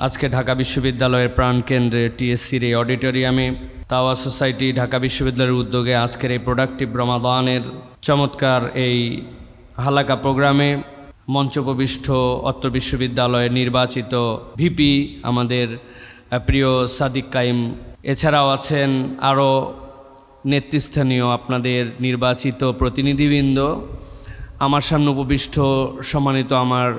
আজকে ঢাকা বিশ্ববিদ্যালয়ের প্রাণকেন্দ্রে টিএসসির এই অডিটোরিয়ামে তাওয়া সোসাইটি ঢাকা বিশ্ববিদ্যালয়ের উদ্যোগে আজকের এই প্রোডাক্টিভ রমাদানের চমৎকার এই হালাকা প্রোগ্রামে মঞ্চোপবিষ্ট অত্র বিশ্ববিদ্যালয়ের নির্বাচিত ভিপি আমাদের প্রিয় সাদিক কাইম, এছাড়াও আছেন আরও নেতৃস্থানীয় আপনাদের নির্বাচিত প্রতিনিধিবৃন্দ, আমার সামনে উপবিষ্ট সম্মানিত আমার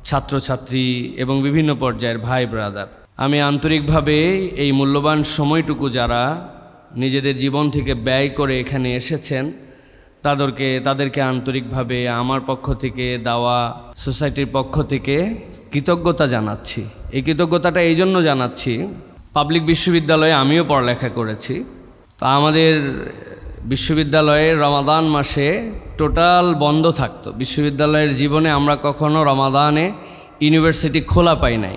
ছাত্রছাত্রী এবং বিভিন্ন পর্যায়ের ভাই ব্রাদার। আমি আন্তরিকভাবে এই মূল্যবান সময়টুকু যারা নিজেদের জীবন থেকে ব্যয় করে এখানে এসেছেন তাদেরকে আন্তরিকভাবে আমার পক্ষ থেকে দাওয়া সোসাইটির পক্ষ থেকে কৃতজ্ঞতা জানাচ্ছি। এই কৃতজ্ঞতাটা এই জন্য জানাচ্ছি, পাবলিক বিশ্ববিদ্যালয়ে আমিও পড়ালেখা করেছি। তো আমাদের বিশ্ববিদ্যালয়ে রমাদান মাসে টোটাল বন্ধ থাকতো। বিশ্ববিদ্যালয়ের জীবনে আমরা কখনো রমাদানে ইউনিভার্সিটি খোলা পাই নাই।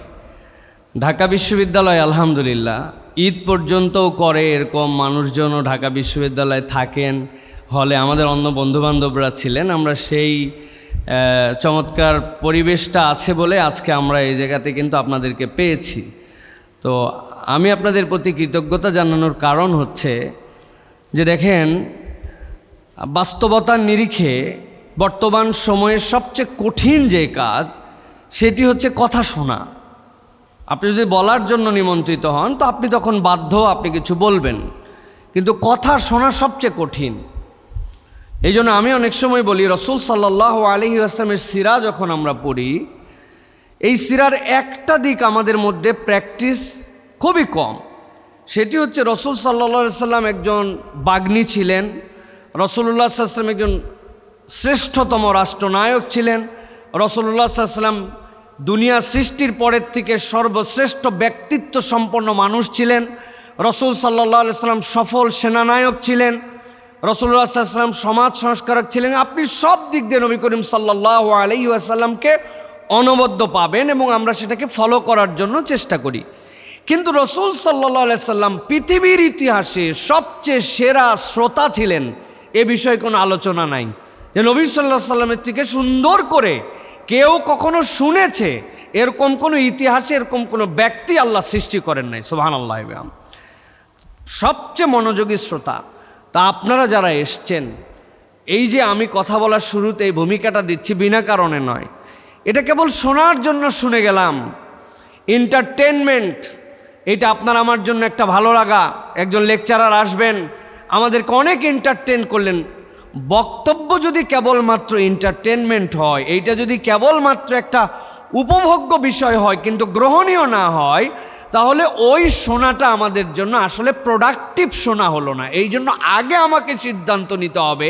ঢাকা বিশ্ববিদ্যালয় আলহামদুলিল্লাহ ঈদ পর্যন্তও করে, এরকম মানুষজনও ঢাকা বিশ্ববিদ্যালয়ে থাকেন, হলে আমাদের অন্য বন্ধুবান্ধবরা ছিলেন। আমরা সেই চমৎকার পরিবেশটা আছে বলে আজকে আমরা এই জায়গাতে কিন্তু আপনাদেরকে পেয়েছি। তো আমি আপনাদের প্রতি কৃতজ্ঞতা জানানোর কারণ হচ্ছে যে দেখেন, বাস্তবতার নিরিখে বর্তমান সময়ের সবচেয়ে কঠিন যে কাজ সেটি হচ্ছে কথা শোনা। আপনি যদি বলার জন্য নিমন্ত্রিত হন তো আপনি তখন বাধ্য, আপনি কিছু বলবেন, কিন্তু কথা শোনা সবচেয়ে কঠিন। এই জন্য আমি অনেক সময় বলি, রসুল সাল্লাল্লাহু আলাইহি ওয়াসাল্লামের সিরা যখন আমরা পড়ি, এই সিরার একটা দিক আমাদের মধ্যে প্র্যাকটিস খুবই কম। সেটি হচ্ছে রসুল সাল্লাল্লাহু আলাইহি ওয়াসাল্লাম একজন বাগ্মী ছিলেন, রসুলুল্লাহ সাল্লাল্লাহু আলাইহি ওয়াসাল্লাম একজন শ্রেষ্ঠতম রাষ্ট্রনায়ক ছিলেন, রসুলুল্লাহ সাল্লাল্লাহু আলাইহি ওয়াসাল্লাম দুনিয়া সৃষ্টির পরের থেকে সর্বশ্রেষ্ঠ ব্যক্তিত্ব সম্পন্ন মানুষ ছিলেন, রসুল সাল্লাল্লাহু আলাইহি ওয়াসাল্লাম সফল সেনানায়ক ছিলেন, রসুলুল্লাহ সাল্লাল্লাহু আলাইহি ওয়াসাল্লাম সমাজ সংস্কারক ছিলেন। আপনি সব দিক দিয়ে নবী করিম সাল্লাল্লাহু আলাইহি ওয়াসাল্লামকে অনবদ্য পাবেন এবং আমরা সেটাকে ফলো করার জন্য চেষ্টা করি। কিন্তু রসুল সাল্লাল্লাহু আলাইহি ওয়াসাল্লাম পৃথিবীর ইতিহাসে সবচেয়ে সেরা শ্রোতা ছিলেন, এ বিষয়ে কোনো আলোচনা নাই যে নবী সাল্লাল্লাহু আলাইহি ওয়াসাল্লামের থেকে সুন্দর করে কেউ কখনো শুনেছে, এরকম কোনো ইতিহাসে এরকম কোনো ব্যক্তি আল্লাহ সৃষ্টি করেন নাই। সুবহানাল্লাহ। সবচেয়ে মনোযোগী শ্রোতা। তা আপনারা যারা এসছেন, এই যে আমি কথা বলার শুরুতে এই ভূমিকাটা দিচ্ছি বিনা কারণে নয়, এটা কেবল শোনার জন্য শুনে গেলাম, এন্টারটেনমেন্ট। এটা আপনার আমার জন্য একটা ভালো লাগা। একজন লেকচারার আসবেন, আমাদেরকে অনেক এন্টারটেন করলেন। বক্তব্য যদি কেবলমাত্র এন্টারটেনমেন্ট হয়, এইটা যদি কেবলমাত্র একটা উপভোগ্য বিষয় হয় কিন্তু গ্রহণীয় না হয়, তাহলে ওই শোনাটা আমাদের জন্য আসলে প্রোডাক্টিভ শোনা হলো না। এই জন্য আগে আমাকে সিদ্ধান্ত নিতে হবে,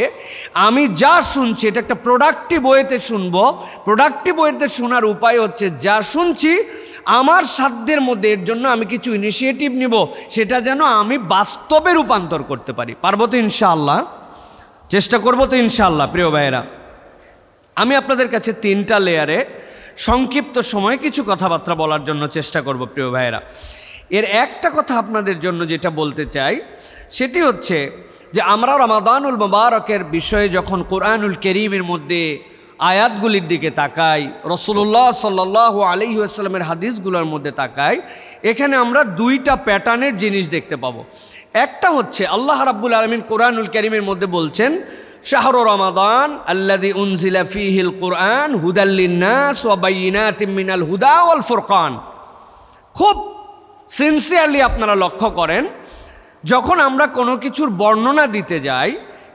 আমি যা শুনছি এটা একটা প্রোডাক্টিভ ওয়েতে শুনবো। প্রোডাক্টিভ ওয়েতে শোনার উপায় হচ্ছে যা শুনছি আমার সাধ্যের মধ্যে এর জন্য আমি কিছু ইনিশিয়েটিভ নিব, সেটা যেন আমি বাস্তবে রূপান্তর করতে পারি। পারবো তো ইনশাআল্লাহ? চেষ্টা করবো তো ইনশাআল্লাহ? প্রিয় ভাইয়েরা, আমি আপনাদের কাছে 3টা লেয়ারে সংক্ষিপ্ত সময়ে কিছু কথাবার্তা বলার জন্য চেষ্টা করব। প্রিয় ভাইয়েরা, এর একটা কথা আপনাদের জন্য যেটা বলতে চাই সেটি হচ্ছে যে আমরা রমাদানুল মুবারকের বিষয়ে যখন কোরআনুল কারীমের মধ্যে আয়াতগুলির দিকে তাকাই, রাসূলুল্লাহ সাল্লাল্লাহু আলাইহি ওয়াসাল্লামের হাদিসগুলোর মধ্যে তাকাই, এখানে আমরা 2টা প্যাটার্নের জিনিস দেখতে পাবো। একটা হচ্ছে আল্লাহ রাব্বুল আলামিন কোরআনুল কারীমের মধ্যে বলছেন, শাহরু রমাদান আল্লাযী উনজিলা ফীহিল কুরআন হুদাল লিন্নাস ওয়া বাইয়িনাতিম মিনাল হুদা ওয়াল ফুরকান। খুব সিনসিয়ারলি আপনারা লক্ষ্য করেন, যখন আমরা কোনো কিছুর বর্ণনা দিতে যাই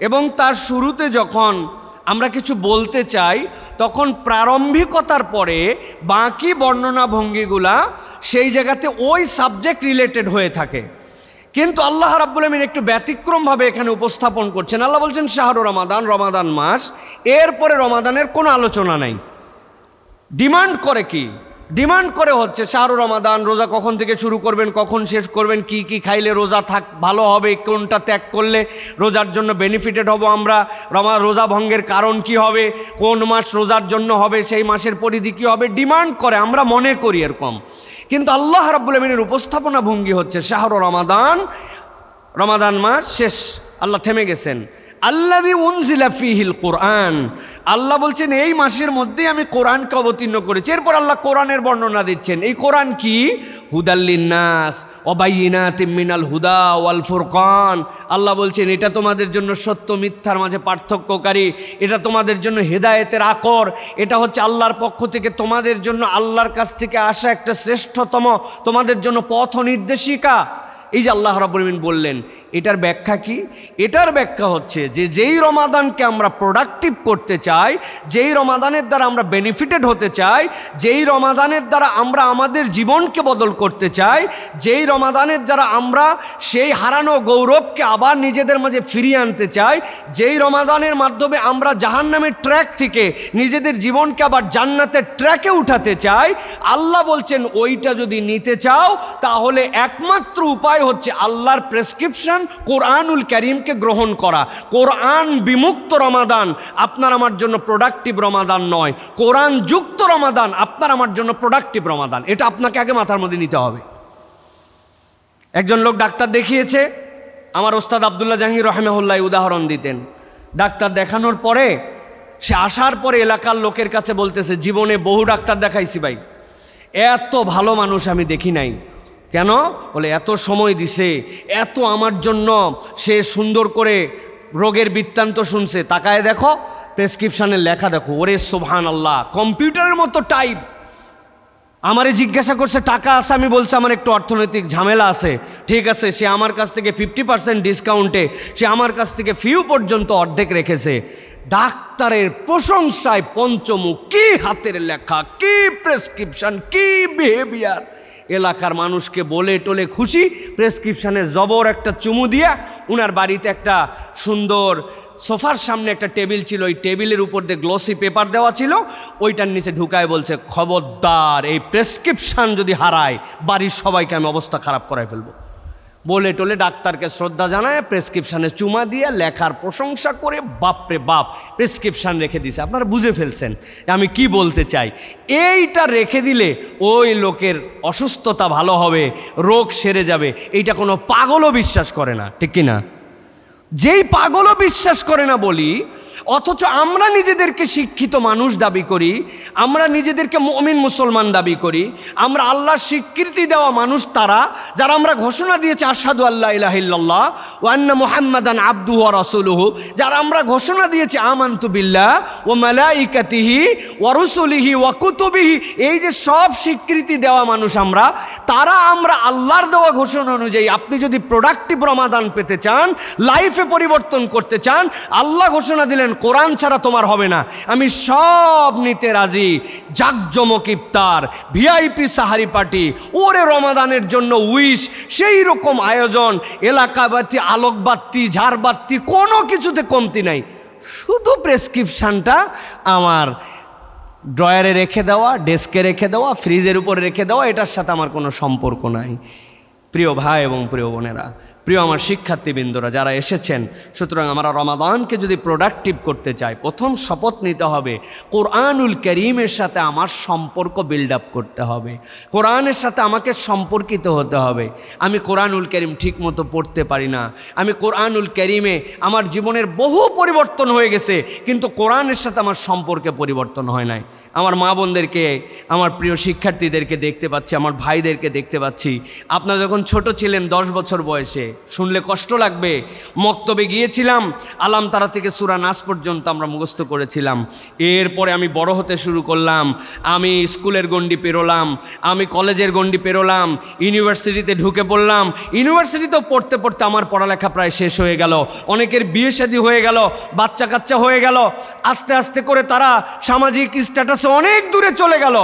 এবং তার শুরুতে যখন আমরা কিছু বলতে চাই, তখন প্রারম্ভিকতার পরে বাকি বর্ণনা ভঙ্গিগুলা সেই জায়গাতে ওই সাবজেক্ট রিলেটেড হয়ে থাকে। কিন্তু আল্লাহ রাব্বুল আমিন একটু ব্যতিক্রমভাবে এখানে উপস্থাপন করছেন। আল্লাহ বলছেন শাহরু রমাদান, রমাদান মাস, এরপরে রমাদানের কোনো আলোচনা নাই। ডিমান্ড করে কি? ডিমান্ড করে হচ্ছে শাহরু রমাদান, রোজা কখন থেকে শুরু করবেন, কখন শেষ করবেন, কি কি খাইলে রোজা ভালো হবে, কোনটা ত্যাগ করলে রোজার জন্য বেনিফিটেড হব আমরা, রোজা ভঙ্গের কারণ কি হবে, কোন মাস রোজার জন্য হবে, সেই মাসের পরিধি কী হবে, ডিমান্ড করে, আমরা মনে করি এরকম। কিন্তু আল্লাহ রাব্বুল আমিনের উপস্থাপনা ভঙ্গি হচ্ছে শাহরু রমাদান, রমাদান মাস শেষ, আল্লাহ থেমে গেছেন। আল্লাযী উনজিলা ফীহিল কুরআন, আল্লাহ বলছেন এই মাসের মধ্যেই আমি কোরআনকে অবতীর্ণ করেছি। এরপর আল্লাহ কোরআনের বর্ণনা দিচ্ছেন। এই কোরআন কি? হুদাল লিন্নাস ওয়া বাইয়িনাতিম মিনাল হুদা ওয়াল ফুরকান। আল্লাহ বলছেন এটা তোমাদের জন্য সত্য মিথ্যার মাঝে পার্থক্যকারী, এটা তোমাদের জন্য হেদায়েতের আকর, এটা হচ্ছে আল্লাহর পক্ষ থেকে তোমাদের জন্য, আল্লাহর কাছ থেকে আসা একটা শ্রেষ্ঠতম তোমাদের জন্য পথ নির্দেশিকা। এই যে আল্লাহ রাব্বুল আলামিন বললেন, এটার ব্যাখ্যা কি? এটার ব্যাখ্যা হচ্ছে যে যেই রমাদানকে আমরা প্রোডাক্টিভ করতে চাই, যেই রমাদানের দ্বারা আমরা বেনিফিটেড হতে চাই, যেই রমাদানের দ্বারা আমরা আমাদের জীবনকে বদল করতে চাই, যেই রমাদানের দ্বারা আমরা সেই হারানো গৌরবকে আবার নিজেদের মাঝে ফিরিয়ে আনতে চাই, যেই রমাদানের মাধ্যমে আমরা জাহান্নামের ট্র্যাক থেকে নিজেদের জীবনকে আবার জান্নাতের ট্র্যাকে উঠাতে চাই, আল্লাহ বলছেন ওইটা যদি নিতে চাও তাহলে একমাত্র উপায় হচ্ছে আল্লাহর প্রেসক্রিপশন কোরআনুল কারীমকে গ্রহণ করা। কোরআন বিমুক্ত রমাদান আপনার আমার জন্য প্রোডাক্টিভ রমাদান নয়, কোরআন যুক্ত রমাদান আপনার আমার জন্য প্রোডাক্টিভ রমাদান। এটা আপনাকে আগে মাথার মধ্যে নিতে হবে। একজন লোক ডাক্তার দেখিয়েছে, আমার ওস্তাদ আব্দুল্লাহ জাহাঙ্গীর রহমাহুল্লাহ উদাহরণ দিতেন। ডাক্তার দেখানোর পরে সে আসার পরে এলাকার লোকের কাছে বলতেছে, জীবনে বহু ডাক্তার দেখাইছি ভাই, এত ভালো মানুষ আমি দেখি নাই। কেন? বলে এত সময় দিছে, এত আমার জন্য সে সুন্দর করে রোগের বৃত্তান্ত শুনছে। তাকায় দেখো প্রেসক্রিপশানের লেখা দেখো, ওরে সুবহানাল্লাহ, কম্পিউটারের মতো টাইপ। আমারে জিজ্ঞাসা করছে টাকা আছে, আমি বলছি আমার একটু অর্থনৈতিক ঝামেলা আছে। ঠিক আছে, সে আমার কাছ থেকে 50% ডিসকাউন্টে সে আমার কাছ থেকে ফিউ পর্যন্ত অর্ধেক রেখেছে। ডাক্তারের প্রশংসায় পঞ্চমুখ, কি হাতের লেখা, কি প্রেসক্রিপশন, কি বিহেভিয়ার। এলাকার মানুষকে বলে টোলে খুশি, প্রেসক্রিপশানে জবর একটা চুমু দিয়া উনার বাড়িতে একটা সুন্দর সোফার সামনে একটা টেবিল ছিল, ওই টেবিলের উপর দিয়ে গ্লসি পেপার দেওয়া ছিল, ওইটার নিচে ঢুকায় বলছে, খবরদার এই প্রেসক্রিপশান যদি হারায় বাড়ির সবাইকে আমি অবস্থা খারাপ করাই ফেলবো। বলে টোলে ডাক্তারকে শ্রদ্ধা জানায়, প্রেসক্রিপশানে চুমা দিয়ে লেখার প্রশংসা করে বাপরে বাপ প্রেসক্রিপশান রেখে দিছে। আপনারা বুঝে ফেলছেন আমি কি বলতে চাই। এইটা রেখে দিলে ওই লোকের অসুস্থতা ভালো হবে, রোগ সেরে যাবে, এইটা কোনো পাগলও বিশ্বাস করে না, ঠিক কি না? যেই পাগলও বিশ্বাস করে না বলি, অথচ আমরা নিজেদেরকে শিক্ষিত মানুষ দাবি করি, আমরা নিজেদেরকে মুমিন মুসলমান দাবি করি, আমরা আল্লাহর স্বীকৃতি দেওয়া মানুষ তারা যারা আমরা ঘোষণা দিয়েছি আশহাদু আল্লা ইলাহা ইল্লাল্লাহ ওয়া আন্না মুহাম্মাদান আবদুহু ওয়া রাসূলুহু, যারা আমরা ঘোষণা দিয়েছি আমানতু বিল্লাহ ওয়া মালাইকাতিহি ওয়া রুসুলিহি ওয়া কুতুবিহি, এই যে সব স্বীকৃতি দেওয়া মানুষ আমরা আল্লাহর দেওয়া ঘোষণা অনুযায়ী আপনি যদি প্রোডাক্টিভ রমাদান পেতে চান, লাইফে পরিবর্তন করতে চান, আল্লাহ ঘোষণা দিলেন কোরআন ছাড়া তোমার হবে না, আমি সব নিতে রাজি। জাকজমক ইফতার, ভিআইপি সাহারি পার্টি, ওরে রমাদানের জন্য উইশ, সেই রকম আয়োজন, এলাকাবাতি, আলোকবাতি, ঝাড়বাতি, কোনো কিছুতে কমতি নাই। শুধু প্রেসক্রিপশানটা আমার ড্রয়ারে রেখে দেওয়া, ডেস্কে রেখে দেওয়া, ফ্রিজের উপরে রেখে দেওয়া, এটার সাথে আমার কোনো সম্পর্ক নাই। প্রিয় ভাই এবং প্রিয় বোনেরা, প্রিয় আমার শিক্ষার্থীবৃন্দরা যারা এসেছেন, সুতরাং আমরা রমাদানকে যদি প্রোডাক্টিভ করতে চাই, প্রথম শপথ নিতে হবে কোরআনুল কারীমের সাথে আমার সম্পর্ক বিল্ড আপ করতে হবে, কোরআনের সাথে আমাকে সম্পর্কিত হতে হবে। আমি কোরআনুল কারীম ঠিকমতো পড়তে পারি না, আমি কোরআনুল কারীমে আমার জীবনের বহু পরিবর্তন হয়ে গেছে, কিন্তু কোরআনের সাথে আমার সম্পর্কে পরিবর্তন হয় নাই। আমার মা বোনদেরকে, আমার প্রিয় শিক্ষার্থীদেরকে দেখতে পাচ্ছি, আমার ভাইদেরকে দেখতে পাচ্ছি, আপনারা যখন ছোট ছিলেন 10 বছর বয়সে, শুনলে কষ্ট লাগবে, মক্তবে গিয়েছিলাম, আলাম তারা থেকে সূরা নাস পর্যন্ত আমরা মুখস্থ করেছিলাম। এরপরে আমি বড় হতে শুরু করলাম, আমি স্কুলের গণ্ডি পেরোলাম, আমি কলেজের গণ্ডি পেরোলাম, ইউনিভার্সিটিতে ঢুকে পড়লাম। ইউনিভার্সিটিতেও পড়তে পড়তে আমার পড়ালেখা প্রায় শেষ হয়ে গেল, অনেকের বিয়ে শাদী হয়ে গেল, বাচ্চা কাচ্চা হয়ে গেল, আস্তে আস্তে করে তারা সামাজিক স্ট্যাটাসে অনেক দূরে চলে গেল।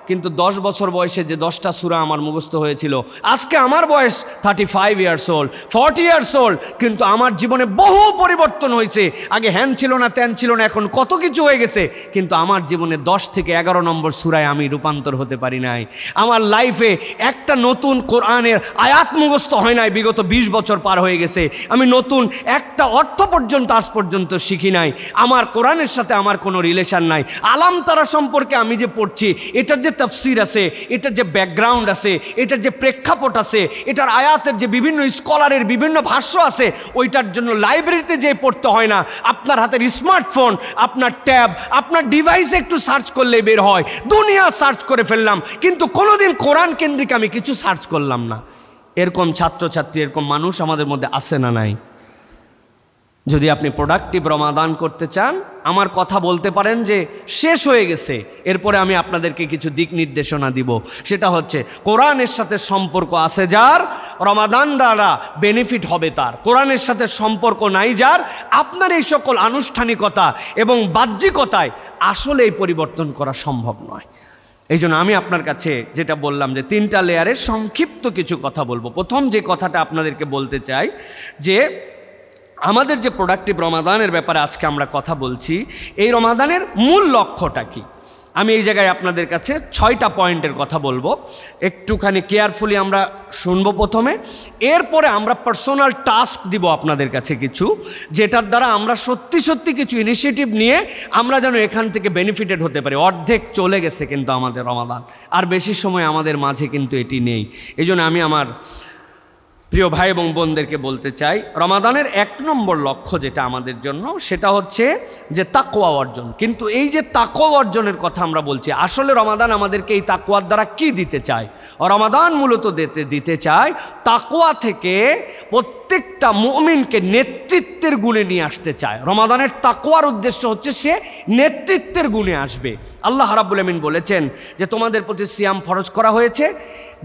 কিন্তু 10 বছর বয়সে যে 10টা সূরা আমার মুখস্থ হয়েছিল, আজকে আমার বয়স 35 ইয়ার্স ওল্ড, 40 ইয়ার্স ওল্ড, কিন্তু আমার জীবনে বহু পরিবর্তন হয়েছে। আগে হ্যান ছিল না, ত্যান ছিল না, এখন কত কিছু হয়ে গেছে, কিন্তু আমার জীবনে 10 থেকে 11 নম্বর সূরায় আমি রূপান্তর হতে পারি নাই। আমার লাইফে একটা নতুন কোরআনের আয়াত মুখস্থ হয় নাই, বিগত 20 বছর পার হয়ে গেছে। আমি নতুন একটা অর্থ পর্যন্ত আজ পর্যন্ত শিখি নাই। আমার কোরআনের সাথে আমার কোনো রিলেশন নাই। আলাম তারা সম্পর্কে আমি যে পড়ছি, এটার যে তাফসির আছে, এটার যে ব্যাকগ্রাউন্ড আছে, এটার যে প্রেক্ষাপট আছে, এটার আয়াতের যে বিভিন্ন স্কলারের বিভিন্ন ভাষ্য আছে, ওইটার জন্য লাইব্রেরিতে যেয়ে পড়তে হয় না। আপনার হাতের স্মার্টফোন, আপনার ট্যাব, আপনার ডিভাইসে একটু সার্চ করলেই বের হয়। দুনিয়া সার্চ করে ফেললাম, কিন্তু কোনোদিন কোরআন কেন্দ্রিক আমি কিছু সার্চ করলাম না। এরকম ছাত্রছাত্রী, এরকম মানুষ আমাদের মধ্যে আছে না নাই? যদি আপনি প্রোডাক্টিভ রমাদান করতে চান, আমার কথা বলতে পারেন যে শেষ হয়ে গেছে, এরপরে আমি আপনাদেরকে কিছু দিক নির্দেশনা দিব। সেটা হচ্ছে কোরআনের সাথে সম্পর্ক আছে যার, রমাদান দ্বারা বেনিফিট হবে তার। কোরআনের সাথে সম্পর্ক নাই যার, আপনার এই সকল আনুষ্ঠানিকতা এবং বাহ্যিকতায় আসলে এই পরিবর্তন করা সম্ভব নয়। এই জন্য আমি আপনার কাছে যেটা বললাম যে 3টা লেয়ারের সংক্ষিপ্ত কিছু কথা বলবো। প্রথম যে কথাটা আপনাদেরকে বলতে চাই যে আমাদের যে প্রোডাক্টিভ রমাদানের ব্যাপারে আজকে আমরা কথা বলছি, এই রমাদানের মূল লক্ষ্যটা কি? আমি এই জায়গায় আপনাদের কাছে 6টা পয়েন্টের কথা বলবো। একটুখানি কেয়ারফুলি আমরা শুনবো প্রথমে, এরপরে আমরা পার্সোনাল টাস্ক দিব আপনাদের কাছে কিছু, যেটার দ্বারা আমরা সত্যি সত্যি কিছু ইনিশিয়েটিভ নিয়ে আমরা যেন এখান থেকে বেনিফিটেড হতে পারি। অর্ধেক চলে গেছে কিন্তু আমাদের রমাদান, আর বেশি সময় আমাদের মাঝে কিন্তু এটি নেই। এই জন্য আমি আমার প্রিয় ভাই এবং বোনদেরকে বলতে চাই, রমাদানের 1 নম্বর লক্ষ্য যেটা আমাদের জন্য, সেটা হচ্ছে যে তাকওয়া অর্জন। কিন্তু এই যে তাকওয়া অর্জনের কথা আমরা বলছি, আসলে রমাদান আমাদেরকে এই তাকওয়ার দ্বারা কি দিতে চায়? রমাদান মূলত দিতে চায় তাকওয়া থেকে প্রত্যেকটা মুমিনকে নেতৃত্বের গুণে নিয়ে আসতে চায়। রমাদানের তাকওয়ার উদ্দেশ্য হচ্ছে সে নেতৃত্বের গুণে আসবে। আল্লাহ রাব্বুল আমিন বলেছেন যে তোমাদের প্রতি সিয়াম ফরজ করা হয়েছে,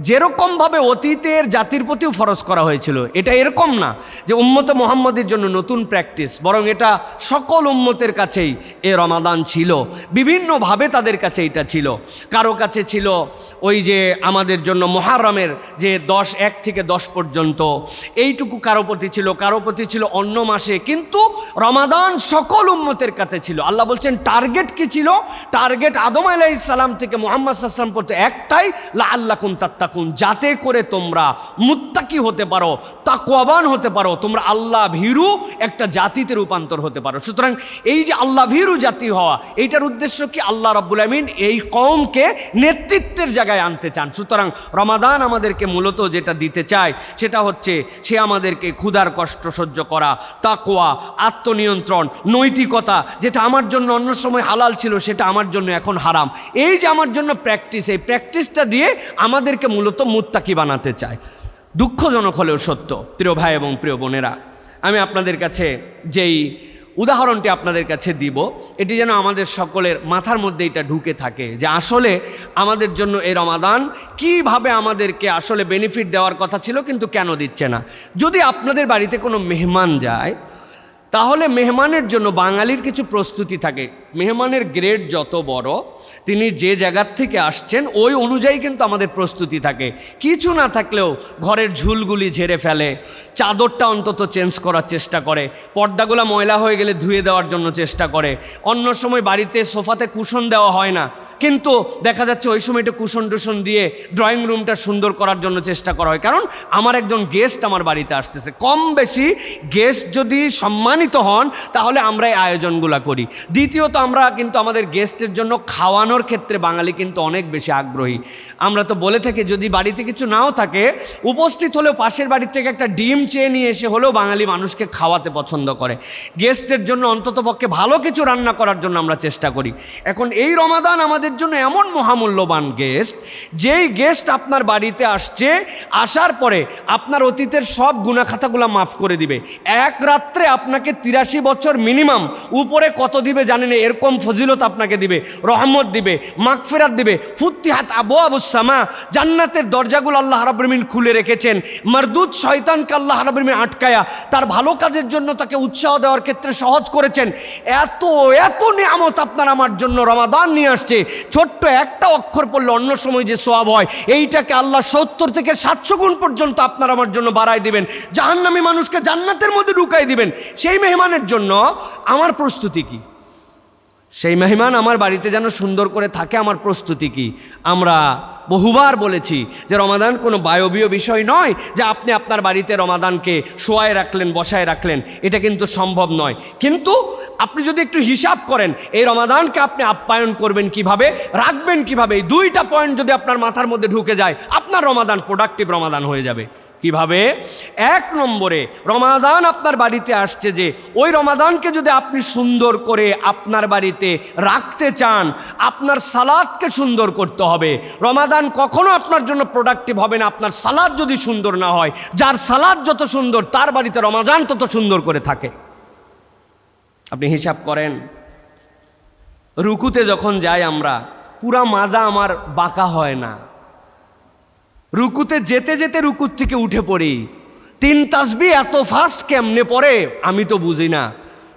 যেরকমভাবে অতীতের জাতির প্রতিও ফরজ করা হয়েছিল। এটা এরকম না যে উম্মতে মুহাম্মদের জন্য নতুন প্র্যাকটিস, বরং এটা সকল উম্মতের কাছেই এ রমাদান ছিল। বিভিন্নভাবে তাদের কাছে এটা ছিল। কারো কাছে ছিল ওই যে আমাদের জন্য মুহররমের যে 1 থেকে 10 পর্যন্ত এইটুকু কারো প্রতি ছিল, কারো প্রতি ছিল অন্য মাসে, কিন্তু রমাদান সকল উম্মতের কাছে ছিল। আল্লাহ বলছেন টার্গেট কি ছিল? টার্গেট আদম আলাইহিস সালাম থেকে মুহাম্মদ সাল্লাল্লাহু আলাইহি ওয়াসাল্লাম পর্যন্ত একটাই, লাআল্লাকুম তাত্তাকুন, যাতে করে তোমরা মুত্তাকি হতে পারো, তাকওয়াবান হতে পারো, তোমরা আল্লাহ ভীরু একটা জাতিতে রূপান্তর হতে পারো। সুতরাং এই যে আল্লাহ ভীরু জাতি হওয়া, এইটার উদ্দেশ্য কি? আল্লাহ রাব্বুল আমিন এই কওমকে নেতৃত্বের জায়গায় আনতে চান। সুতরাং রমাদান আমাদেরকে মূলত যেটা দিতে চায় সেটা হচ্ছে সে আমাদেরকে ক্ষুধার কষ্ট সহ্য করা, তাকওয়া, আত্মনিয়ন্ত্রণ, নৈতিকতা, যেটা আমার জন্য অন্য সময় হালাল ছিল সেটা আমার জন্য এখন হারাম। এই যে আমার জন্য প্র্যাকটিস, এই প্র্যাকটিসটা দিয়ে আমাদেরকে মূলত মুত্তাকি বানাতে চায়। দুঃখজনক হলেও সত্য, প্রিয় ভাই এবং প্রিয় বোনেরা, আমি আপনাদের কাছে যেই উদাহরণটি আপনাদের কাছে দিব, এটি যেন আমাদের সকলের মাথার মধ্যে এটা ঢুকে থাকে যে আসলে আমাদের জন্য এই রমাদান কিভাবে আমাদেরকে আসলে বেনিফিট দেওয়ার কথা ছিল, কিন্তু কেন দিচ্ছে না। যদি আপনাদের বাড়িতে কোনো মেহমান যায়, তাহলে মেহমানের জন্য বাঙালির কিছু প্রস্তুতি থাকে। মেহমানের গ্রেড যত বড়, তিনি যে জায়গার থেকে আসছেন ওই অনুযায়ী কিন্তু আমাদের প্রস্তুতি থাকে। কিছু না থাকলেও ঘরের ঝুলগুলি ঝেড়ে ফেলে, চাদরটা অন্তত চেঞ্জ করার চেষ্টা করে, পর্দাগুলো ময়লা হয়ে গেলে ধুয়ে দেওয়ার জন্য চেষ্টা করে। অন্য সময় বাড়িতে সোফাতে কুশন দেওয়া হয় না, কিন্তু দেখা যাচ্ছে ওই সময় একটু কুশন টুশন দিয়ে ড্রয়িং রুমটা সুন্দর করার জন্য চেষ্টা করা হয়, কারণ আমার একজন গেস্ট আমার বাড়িতে আসতেছে। কম বেশি গেস্ট যদি সম্মানিত হন তাহলে আমরা এই আয়োজনগুলো করি। দ্বিতীয়ত, আমরা কিন্তু আমাদের গেস্টের জন্য খাওয়ানোর ক্ষেত্রে বাঙালি কিন্তু অনেক বেশি আগ্রহী। আমরা তো বলে থাকি যদি বাড়িতে কিছু নাও থাকে, উপস্থিত হলেও পাশের বাড়ির থেকে একটা ডিম চেয়ে নিয়ে এসে হলেও বাঙালি মানুষকে খাওয়াতে পছন্দ করে। গেস্টের জন্য অন্ততপক্ষে ভালো কিছু রান্না করার জন্য আমরা চেষ্টা করি। এখন এই রমাদান আমাদের জন্য এমন মহামূল্যবান গেস্ট, যেই গেস্ট আপনার বাড়িতে আসছে, আসার পরে আপনার অতীতের সব গুনাখাতাগুলো মাফ করে দিবে। এক রাত্রে আপনাকে 83 বছর মিনিমাম, উপরে কত দিবে জানেন, এরকম ফজিলত আপনাকে দিবে, রহমত দিবে, মাগফিরাত দিবে। ফুতিহাত আবওয়াবুস সামা, জান্নাতের দরজাগুলো আল্লাহ রাব্বুল আমিন খুলে রেখেছেন। মারদুদ শয়তানকে আল্লাহ রাব্বুল আমিন আটকায়া তার ভালো কাজের জন্য তাকে উৎসাহ দেওয়ার ক্ষেত্রে সহজ করেছেন। এত এত নিয়ামত আপনার আমার জন্য রমাদান নিয়ে আসছে। ছোট্ট একটা অক্ষর পড়লে অন্য সময় যে সওয়াব হয়, এইটাকে আল্লাহ 70 থেকে 700 গুণ পর্যন্ত আপনার আমার জন্য বাড়ায় দিবেন। জাহান্নামী মানুষকে জান্নাতের মধ্যে ঢুকাই দিবেন। সেই মেহমানের জন্য আমার প্রস্তুতি কি? সেই মেহমান আমার বাড়িতে যেন সুন্দর করে থাকে, আমার প্রস্তুতি কি? আমরা বহুবার বলেছি যে রমাদান কোনো বায়বীয় বিষয় নয় যে আপনি আপনার বাড়িতে রমাদানকে শোয়ায় রাখলেন, বসায় রাখলেন, এটা কিন্তু সম্ভব নয়। কিন্তু আপনি যদি একটু হিসাব করেন এই রমাদানকে আপনি আপ্যায়ন করবেন কিভাবে, রাখবেন কিভাবে, এই দুইটা পয়েন্ট যদি আপনার মাথার মধ্যে ঢুকে যায়, আপনার রমাদান প্রোডাক্টিভ রমাদান হয়ে যাবে। কিভাবে? এক নম্বরে, রমাদান আপনার বাড়িতে আসছে, যে ওই রমাদানকে যদি আপনি সুন্দর করে আপনার বাড়িতে রাখতে চান, আপনার সালাদকে সুন্দর করতে হবে। রমাদান কখনো আপনার জন্য প্রোডাক্টিভ হবে না আপনার সালাদ যদি সুন্দর না হয়। যার সালাদ যত সুন্দর তার বাড়িতে রমাদান তত সুন্দর করে থাকে। আপনি হিসাব করেন, রুকুতে যখন যাই আমরা, পুরা মাজা আমার বাঁকা হয় না। রুকুতে যেতে যেতে রুকুর থেকে উঠে পড়ি। 3 তাসবিহ এত ফাস্ট কেমনে পড়ে আমি তো বুঝি না।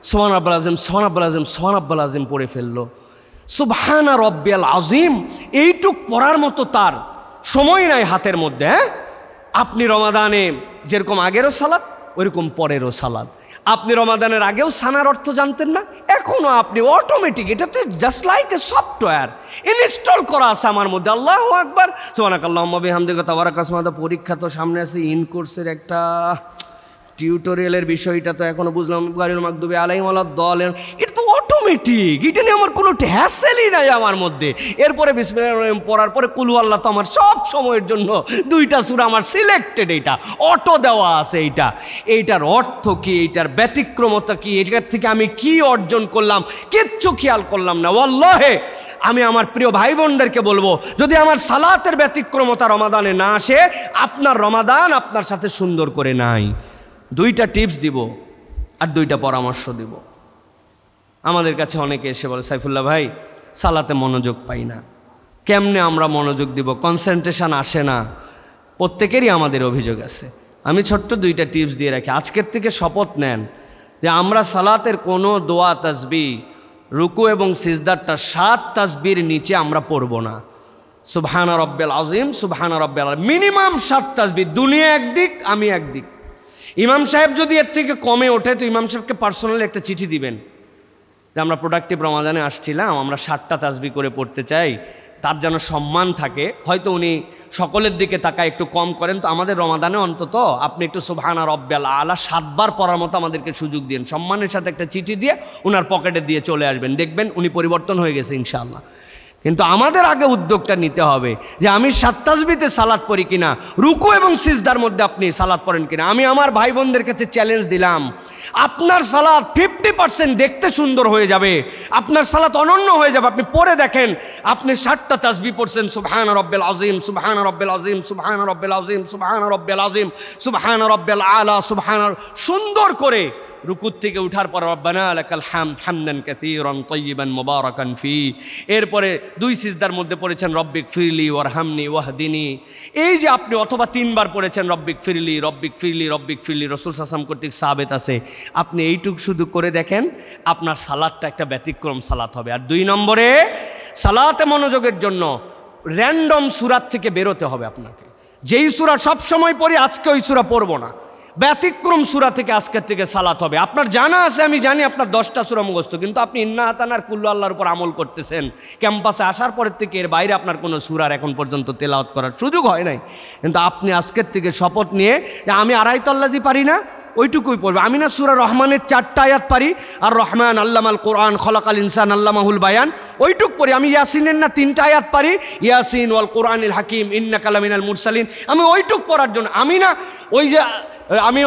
সুবহান রাব্বিল আযীম, সুবহান রাব্বিল আযীম, সুবহান রাব্বিল আযীম পড়ে ফেললো। সুবহানা রাব্বিল আযীম এইটুক পড়ার মতো তার সময় নাই হাতের মধ্যে। আপনি রমাদানে যেরকম আগেরও সালাত, ওইরকম পরেরও সালাত। আপনি রমাদানের আগেও সানার অর্থ জানতেন না, এখনো আপনি অটোমেটিক, এটা তো just like a software install করা আছে আমার মধ্যে। আল্লাহু আকবার, সুবহানাকাল্লাহুম্মা বিহামদিকা তাবারাকা ইসমুকা। পরীক্ষা তো সামনে আছে, ইন কোর্সের একটা টিউটোরিয়ালের বিষয়টা তো এখনো বুঝলাম, গায়রুল মাগদুবি আলাইহিম ওয়ালাদ-দাল্লিন, এটা তো অটোমেটিক, এটা নিয়ে আমার কোনো হ্যাসেলই নাই আমার মধ্যে। এরপরে বিসমিল্লাহির রহমানির রহিম পড়ার পরে কুল আল্লাহ তো আমার সব সময়ের জন্য 2টা সূরা আমার সিলেক্টেড, এইটা অটো দেওয়া আছে। এইটার অর্থ কি, এইটার ব্যতিক্রমতা কি, এটার থেকে আমি কি অর্জন করলাম কিচ্ছু খেয়াল করলাম না। ওয়াল্লাহে আমি আমার প্রিয় ভাই বোনদেরকে বলবো, যদি আমার সালাতের ব্যতিক্রমতা রমাদানে না আসে, আপনার রমাদান আপনার সাথে সুন্দর করে নাই। 2টা টিপস দিব আর 2টা পরামর্শ দিব। আমাদের কাছে অনেকে এসে বলে, সাইফুল্লাহ ভাই সালাতে মনোযোগ পাই না, কেমনে আমরা মনোযোগ দিব, কনসেন্ট্রেশন আসে না। প্রত্যেকেরই আমাদের অভিযোগ আছে। আমি ছোট্ট 2টা টিপস দিয়ে রাখি। আজকের থেকে শপথ নেন যে আমরা সালাতের কোনো দোয়া তাসবিহ, রুকু এবং সিজদারটা 7 তাসবির নিচে আমরা পড়ব না। সুবহানা রাব্বিল আযীম, সুবহানা রাব্বিল আযীম, মিনিমাম 7 তাসবিহ। দুনিয়া একদিক, আমি একদিক। ইমাম সাহেব যদি এর থেকে কমে ওঠে তো ইমাম সাহেবকে পার্সোনালি একটা চিঠি দিবেন যে আমরা প্রোডাক্টিভ রমাদানে আসছিলাম, আমরা 7টা তাসবিহ করে পড়তে চাই, তার যেন সম্মান থাকে। হয়তো উনি সকলের দিকে তাকায় একটু কম করেন, তো আমাদের রমাদানে অন্তত আপনি একটু সুবহানা রাব্বিল আলা 7 বার পড়ার মতো আমাদেরকে সুযোগ দিন। সম্মানের সাথে একটা চিঠি দিয়ে ওনার পকেটে দিয়ে চলে আসবেন, দেখবেন উনি পরিবর্তন হয়ে গেছে ইনশাআল্লাহ। কিন্তু আমাদের আগে উদ্যোগটা নিতে হবে যে আমি 7 তাসবিহতে সালাত পড়ি কিনা, রুকু এবং সিজদার মধ্যে আপনি সালাত পড়েন কিনা। আমি আমার ভাই বোনদের কাছে চ্যালেঞ্জ দিলাম, আপনার সালাত 50% দেখতে সুন্দর হয়ে যাবে, আপনার সালাত অনন্য হয়ে যাবে। আপনি পড়ে দেখেন, আপনি 7টা তাসবিহ পড়ছেন, সুবহানা রাব্বিল আযীম, সুবহানা রাব্বিল আযীম, সুবহানা রাব্বিল আযীম, সুবহানা রাব্বিল আযীম, সুবহানা রাব্বিল আলা, সুবহানা, সুন্দর করে রুকুর থেকে উঠার পর রব্বানা লাকাল হামদ হামদান কাসীরান তাইয়িবান মুবারাকান ফি। এরপরে 2 সিজদার মধ্যে পড়েছেন রব্বিক ফিরলি ওয়ারহামনি ওয়াহদিনি। এই যে আপনি অথবা 3 বার পড়েছেন রব্বিক ফিরলি, রব্বিক ফিরলি, রব্বিক ফিরলি, রাসূল সাল্লাল্লাহু আলাইহি ওয়াসাল্লাম কর্তৃক সাহাবেত আছে। আপনি এইটুক শুধু করে দেখেন, আপনার সালাতটা একটা ব্যতিক্রম সালাত হবে। আর 2 নম্বরে, সালাতে মনোযোগের জন্য র্যান্ডম সূরার থেকে বেরোতে হবে আপনাকে। যেই সূরা সব সময় পড়ি, আজকে ওই সূরা পড়বো না, ব্যতিক্রম সূরা থেকে আজকের থেকে সালাত হবে। আপনার জানা আছে, আমি জানি আপনার 10টা সূরা মুখস্থ, কিন্তু আপনি ইন্না আতানার কুল্লু আল্লাহর উপর আমল করতেছেন। ক্যাম্পাসে আসার পরের থেকে এর বাইরে আপনার কোনো সূরার এখন পর্যন্ত তেলাওয়াত করার সুযোগ হয় নাই। কিন্তু আপনি আজকের থেকে শপথ নিয়ে যে আমি আড়াইতাল্লাজি পারি না, ওইটুকুই পড়বে। আমি না সূরা রহমানের 4টা আয়াত পারি, আর রহমান আল্লামাল কোরআন খলাকাল ইনসান আল্লামাহুল বায়ান, ওইটুক পড়ি। আমি ইয়াসিনের না 3টা আয়াত পারি, ইয়াসিন ওয়াল কোরআনিল হাকিম ইন্নাকা লামিনাল মুরসালিন, আমি ওইটুক পড়ার জন্য। আমি না ওই যে আমি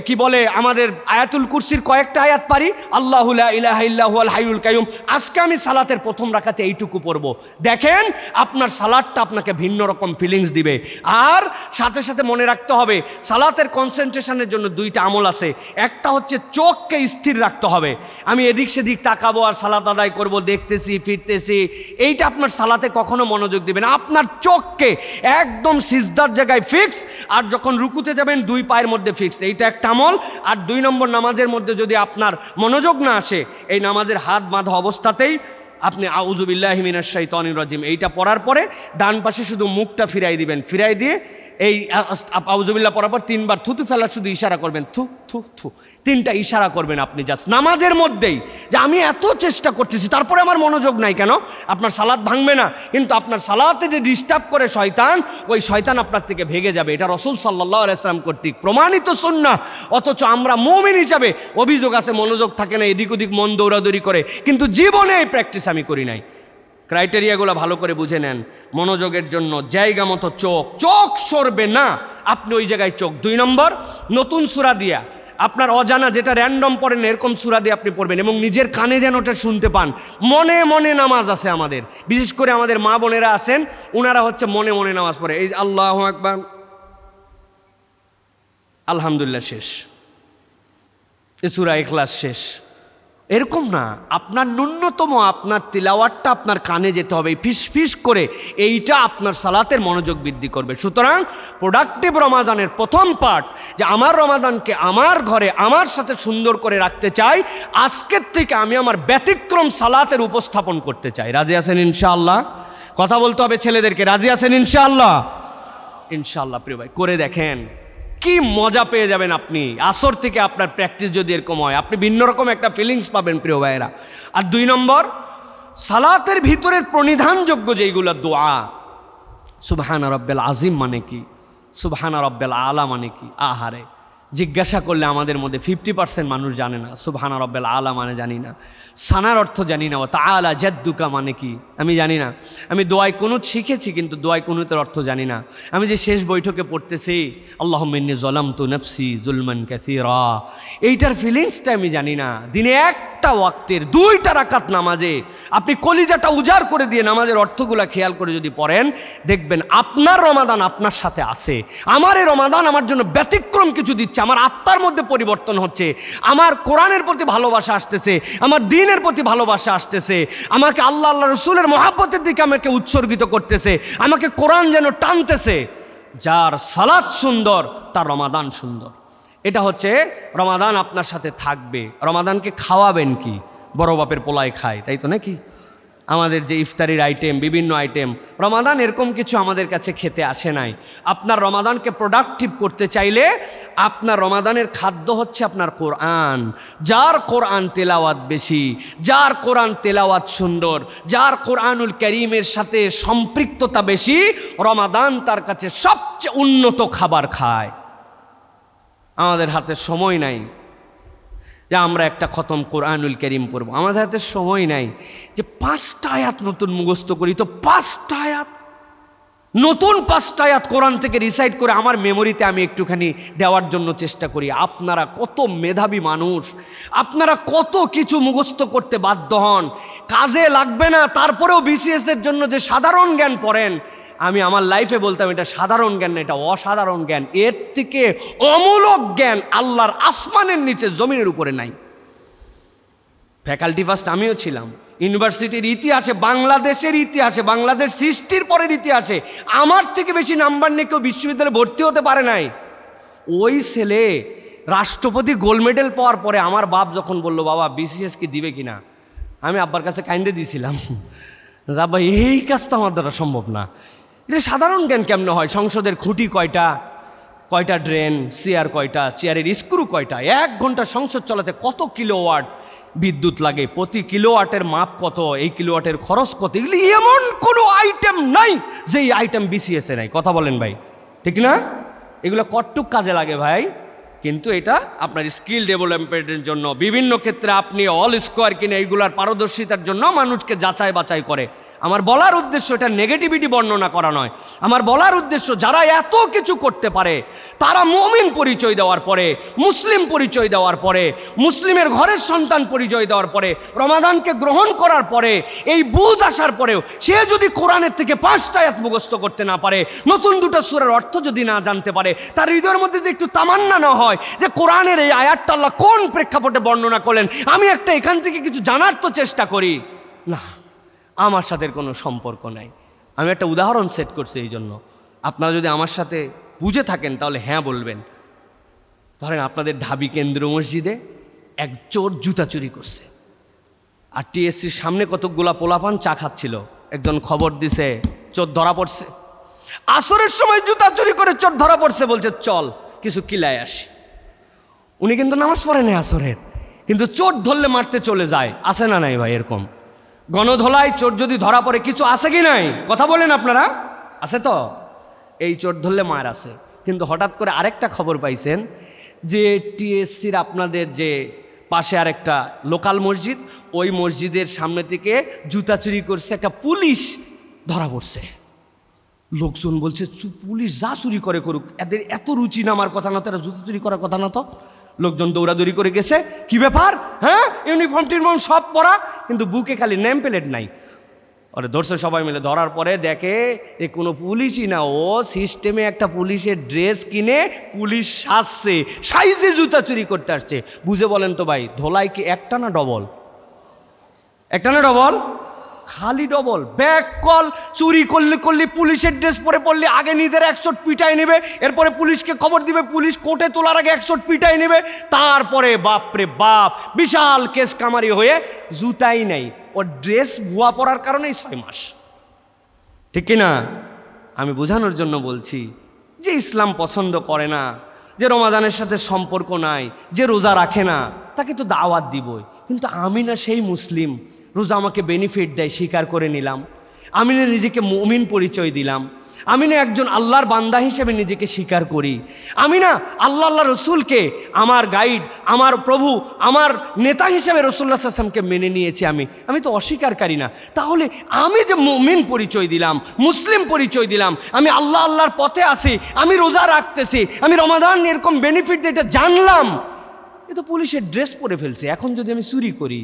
কি বলে আমাদের আয়াতুল কুরসির কয়েকটা আয়াত পারি, আল্লাহু লা ইলাহা ইল্লা হুয়াল হাইয়ুল কাইয়ুম। আজকে আমি সালাতের প্রথম রাকাতে এইটুকু পড়ব। দেখেন আপনার সালাতটা আপনাকে ভিন্ন রকম ফিলিংস দিবে। আর সাথে সাথে মনে রাখতে হবে, সালাতের কনসেন্ট্রেশনের জন্য 2টা আমল আছে। একটা হচ্ছে চোখকে স্থির রাখতে হবে। আমি এদিক সেদিক তাকাবো আর সালাত আদায় করব, দেখতেছি ফিরতেছি, এইটা আপনার সালাতে কখনো মনোযোগ দিবে না। আপনার চোখকে একদম সিজদার জায়গায় ফিক্স, আর যখন রুকুতে যাবেন 2 পায়ের মধ্যে ফিক্স, এইটা একটা আমল। আর 2 নম্বর, নামাজের মধ্যে যদি আপনার মনোযোগ না আসে, এই নামাজের হাত বাঁধা অবস্থাতেই আপনি আউযু বিল্লাহি মিনাশ শাইতানির রাজিম এইটা পড়ার পরে ডান পাশে শুধু মুখটা ফিরাই দিবেন, ফিরাই দিয়ে এই আউযুবিল্লাহ পড়ার পর 3 বার থুতু ফেলা, শুধু ইশারা করবেন, থু থু থু, 3টা ইশারা করবেন আপনি জাস্ট নামাজের মধ্যেই, যে আমি এত চেষ্টা করতেছি তারপরে আমার মনোযোগ নাই কেন? আপনার সালাত ভাঙবে না, কিন্তু আপনার সালাতে যে ডিস্টার্ব করে শয়তান, ওই শয়তান আপনার থেকে ভেগে যাবে। এটা রাসূল সাল্লাল্লাহু আলাইহি ওয়াসাল্লাম কর্তৃক প্রমাণিত সুন্নাহ। অথচ আমরা মুমিন হিসাবে অভিযোগ আছে মনোযোগ থাকে না, এদিক ওদিক মন দৌড়াদৌড়ি করে, কিন্তু জীবনে এই প্র্যাকটিস আমি করি নাই। ক্রাইটেরিয়াগুলো ভালো করে বুঝে নেন। মনোযোগের জন্য জায়গা মতো চোখ সরবে না, আপনি ওই জায়গায় চোখ। 2 নম্বর, নতুন সূরা দিয়া, আপনার অজানা যেটা র্যান্ডম পড়েন এরকম সূরা দিয়ে আপনি পড়বেন, এবং নিজের কানে যেন ওটা শুনতে পান। মনে মনে নামাজ আছে আমাদের, বিশেষ করে আমাদের মা বোনেরা আছেন, ওনারা হচ্ছে মনে মনে নামাজ পড়ে। এই আল্লাহু আকবার, আলহামদুলিল্লাহ শেষ, এই সূরা ইখলাস শেষ। এরকম না, আপনার ন্যূনতম আপনার তিলাওয়াতটা আপনার কানে যেতে হবে, ফিস ফিস করে। এইটা আপনার সালাতের মনোযোগ বৃদ্ধি করবে। সুতরাং প্রোডাক্টিভ রমাদানের প্রথম পার্ট, যে আমার রমাদানকে আমার ঘরে আমার সাথে সুন্দর করে রাখতে চাই, আজকের থেকে আমি আমার ব্যতিক্রম সালাতের উপস্থাপন করতে চাই। রাজি আছেন ইনশাআল্লাহ? কথা বলতে হবে ছেলেদেরকে, রাজি আছেন ইনশাআল্লাহ? ইনশাআল্লাহ প্রিয় ভাই, করে দেখেন, কি মজা পেয়ে যাবেন আপনি। আসর থেকে আপনার প্র্যাকটিস যদি এরকম হয়, আপনি ভিন্ন রকম একটা ফিলিংস পাবেন প্রিয় ভাইয়েরা। আর 2 নম্বর, সালাতের ভিতরের প্রণিধানযোগ্য যেইগুলো দোয়া, সুবহানা রাব্বিল আজিম মানে কি, সুবহানা রাব্বিল আলা মানে কি? আহারে, জিজ্ঞাসা করলে আমাদের মধ্যে 50% মানুষ জানে না। সুবহানা রাব্বিল আলা মানে জানি না, সানার অর্থ জানি না, তাআলা জাদ্দুকা মানে কি আমি জানি না। আমি দোয়ায় কুনুত শিখেছি, কিন্তু দোয়ায় কুনুতের অর্থ জানি না। আমি যে শেষ বৈঠকে পড়তেছি আল্লাহুম্মা ইন্নী যালামতু নাফসি যুলমান কাসীরা, এইটার ফিলিংসটা আমি জানি না। দিনে একটা ওয়াক্তের 2টা রাকাত নামাজে আপনি কলিজাটা উজাড় করে দিয়ে নামাজের অর্থগুলা খেয়াল করে যদি পড়েন, দেখবেন আপনার রমাদান আপনার সাথে আছে। আমার এই রমাদান আমার জন্য ব্যতিক্রম কিছু দিচ্ছে, আমার আত্মার মধ্যে পরিবর্তন হচ্ছে, আমার কোরআনের প্রতি ভালোবাসা আসতেছে, আমার দ্বীনের প্রতি ভালোবাসা আসতেছে, আমাকে আল্লাহ রাসূলের মহব্বতের দিকে আমাকে উৎসর্গিত করতেছে, আমাকে কোরআন যেন টানতেছে। যার সালাত সুন্দর তার রমাদান সুন্দর। এটা হচ্ছে রমাদান আপনার সাথে থাকবে। রমাদানকে খাওয়াবেন কি? বড় বাপের পোলায় খায়, তাই তো নাকি? আমাদের যে ইফতারির আইটেম, বিভিন্ন আইটেম, রমাদান এরকম কিছু আমাদের কাছে খেতে আসে নাই। আপনার রমাদানকে প্রোডাক্টিভ করতে চাইলে আপনার রমাদানের খাদ্য হচ্ছে আপনার কোরআন। যার কোরআন তেলাওয়াত বেশি, যার কোরআন তেলাওয়াত সুন্দর, যার কোরআনুল কারীমের সাথে সম্পৃক্ততা বেশি, রমাদান তার কাছে সবচেয়ে উন্নত খাবার খায়। আমাদের হাতে সময় নাই যে আমরা একটা খতম কোরআনুল কারীম পড়ব, আমাদের হাতে সময় নাই যে 5টা আয়াত নতুন মুখস্থ করি। তো 5টা আয়াত, নতুন 5টা আয়াত কোরআন থেকে রিসাইট করে আমার মেমোরিতে আমি একটুখানি দেওয়ার জন্য চেষ্টা করি। আপনারা কত মেধাবী মানুষ, আপনারা কত কিছু মুখস্থ করতে বাধ্য হন, কাজে লাগবে না, তারপরেও বিসিএস এর জন্য যে সাধারণ জ্ঞান পড়েন, আমি আমার লাইফে বলতাম এটা সাধারণ জ্ঞান না, এটা অসাধারণ জ্ঞান। এর থেকে অমূলক জ্ঞান আল্লাহর আসমানের নিচে জমিনের উপরে নাই। ফ্যাকাল্টি ফার্স্ট আমিও ছিলাম। ইউনিভার্সিটির ইতিহাসে, বাংলাদেশের ইতিহাসে, বাংলাদেশ সৃষ্টির পরের ইতিহাসে আমার থেকে বেশি নাম্বার নিয়ে কেউ বিশ্ববিদ্যালয়ে ভর্তি হতে পারে নাই। ওই ছেলে রাষ্ট্রপতি গোল্ড মেডেল পাওয়ার পরে আমার বাপ যখন বলল, বাবা বিসিএস কি দিবে কিনা, আমি আব্বার কাছে কাইন্দে দিয়েছিলাম, বাবা এই কাজটা আমার দ্বারা সম্ভব না। এটা সাধারণ জ্ঞান কেমনে হয়? সংসদের খুঁটি কয়টা, কয়টা ড্রেন, চেয়ার কয়টা, চেয়ারের স্ক্রু কয়টা, 1 ঘন্টা সংসদ চালাতে কত কিলোওয়াট বিদ্যুৎ লাগে, প্রতি কিলোওয়াটের মাপ কত, এই কিলোওয়াটের খরচ কত, এগুলি এমন কোনো আইটেম নাই যে এই আইটেম বিসিএসে নাই। কথা বলেন ভাই, ঠিক না? এগুলো কতটুক কাজে লাগে ভাই? কিন্তু এটা আপনার স্কিল ডেভেলপমেন্টের জন্য, বিভিন্ন ক্ষেত্রে আপনি অল স্কোয়ার কিনে এইগুলার পারদর্শিতার জন্য মানুষকে যাচাই বাছাই করে। আমার বলার উদ্দেশ্য এটা নেগেটিভিটি বর্ণনা করা নয়। আমার বলার উদ্দেশ্য যারা এত কিছু করতে পারে, তারা মুমিন পরিচয় দেওয়ার পরে, মুসলিম পরিচয় দেওয়ার পরে, মুসলিমের ঘরের সন্তান পরিচয় দেওয়ার পরে, রমাদানকে গ্রহণ করার পরে, এই বুঝ আসার পরেও সে যদি কোরআনের থেকে 5টা আয়াত মুখস্থ করতে না পারে, নতুন 2টা সূরার অর্থ যদি না জানতে পারে, তার হৃদয়ের মধ্যে যদি একটু তামান্না না হয় যে কোরআনের এই আয়াতটা আল্লাহ কোন প্রেক্ষাপটে বর্ণনা করলেন, আমি একটা এখান থেকে কিছু জানার তো চেষ্টা করি না, আমার সাথে কোনো সম্পর্ক নাই। আমি একটা উদাহরণ সেট করছি এই জন্য, আপনারা যদি আমার সাথে বুঝে থাকেন তাহলে হ্যাঁ বলবেন। ধরেন আপনাদের ঢাবি কেন্দ্র মসজিদে এক চোর জুতা চুরি করছে, আর টিএসসির সামনে কতকগুলা পোলাপান চা খাচ্ছিল। একজন খবর দিছে চোর ধরা পড়ছে। আসরের সময় জুতা চুরি করে চোর ধরা পড়ছে, বলছে চল কিছু কিলায় আসি। উনি কিন্তু নামাজ পড়েন আসরের, কিন্তু চোর ধরলে মারতে চলে যায়। আছে না নাই ভাই এরকম? গণধোলায় চোর যদি ধরা পড়ে কিছু আছে কি নাই? কথা বলেন আপনারা, আছে তো? এই চোর ধরলে মার আছে। কিন্তু হঠাৎ করে আরেকটা খবর পাইছেন যে টিএসসির আপনাদের যে পাশে আরেকটা লোকাল মসজিদ, ওই মসজিদের সামনে থেকে জুতা চুরি করছে একটা পুলিশ, ধরা পড়ছে। লোকজন বলছে পুলিশ যা চুরি করে করুক, এদের এত রুচি নামার কথা না তো, এরা জুতা চুরি করার কথা না তো। লোকজন দৌড়াদৌড়ি করে গেছে, কি ব্যাপার, হ্যাঁ ইউনিফর্ম টিউনিফর্ম সব পরা, কিন্তু বুকে খালি নেম প্লেট নাই। ওরে ধরছে সবাই মিলে, ধরার পরে দেখে এ কোনো পুলিশই না, ও সিস্টেমে একটা পুলিশের ড্রেস কিনে পুলিশ সাজছে, সাইজে জুতা চুরি করতে আসছে। বুঝে বলেন তো ভাই, ধোলাই কি একটা না ডবল? একটা না ডবল? খালি ডবল। ব্যাক কল, চুরি করলে পুলিশের ড্রেস পরে পড়লে আগে নিজের 100 পিটাই নেবে, এরপরে পুলিশকে খবর দিবে, পুলিশ কোর্টে তোলার আগে 100 পিটাই নেবে, তারপরে বাপরে বাপ বিশাল কেস কামারি হয়ে জুতাই নাই। ওর ড্রেস ভুয়া পরার কারণেই 6 মাস। ঠিক কিনা? আমি বোঝানোর জন্য বলছি যে ইসলাম পছন্দ করে না, যে রমাদানের সাথে সম্পর্ক নাই, যে রোজা রাখে না, তাকে তো দাওয়াত দিবই। কিন্তু আমি না সেই মুসলিম, রোজা আমাকে বেনিফিট দেয়, স্বীকার করে নিলাম। আমি না নিজেকে মুমিন পরিচয় দিলাম, আমি না একজন আল্লাহর বান্দা হিসেবে নিজেকে স্বীকার করি, আমি না আল্লাহ রসুলকে আমার গাইড, আমার প্রভু, আমার নেতা হিসেবে রাসূলুল্লাহ সাল্লাল্লাহু আলাইহি ওয়াসাল্লামকে মেনে নিয়েছি। আমি তো অস্বীকারকারী না। তাহলে আমি যে মুমিন পরিচয় দিলাম, মুসলিম পরিচয় দিলাম, আমি আল্লাহর পথে আছি, আমি রোজা রাখতেছি, আমি রমাদান এরকম বেনিফিট দিয়ে এটা জানলাম, এ তো পুলিশের ড্রেস পরে ফেলছে। এখন যদি আমি চুরি করি,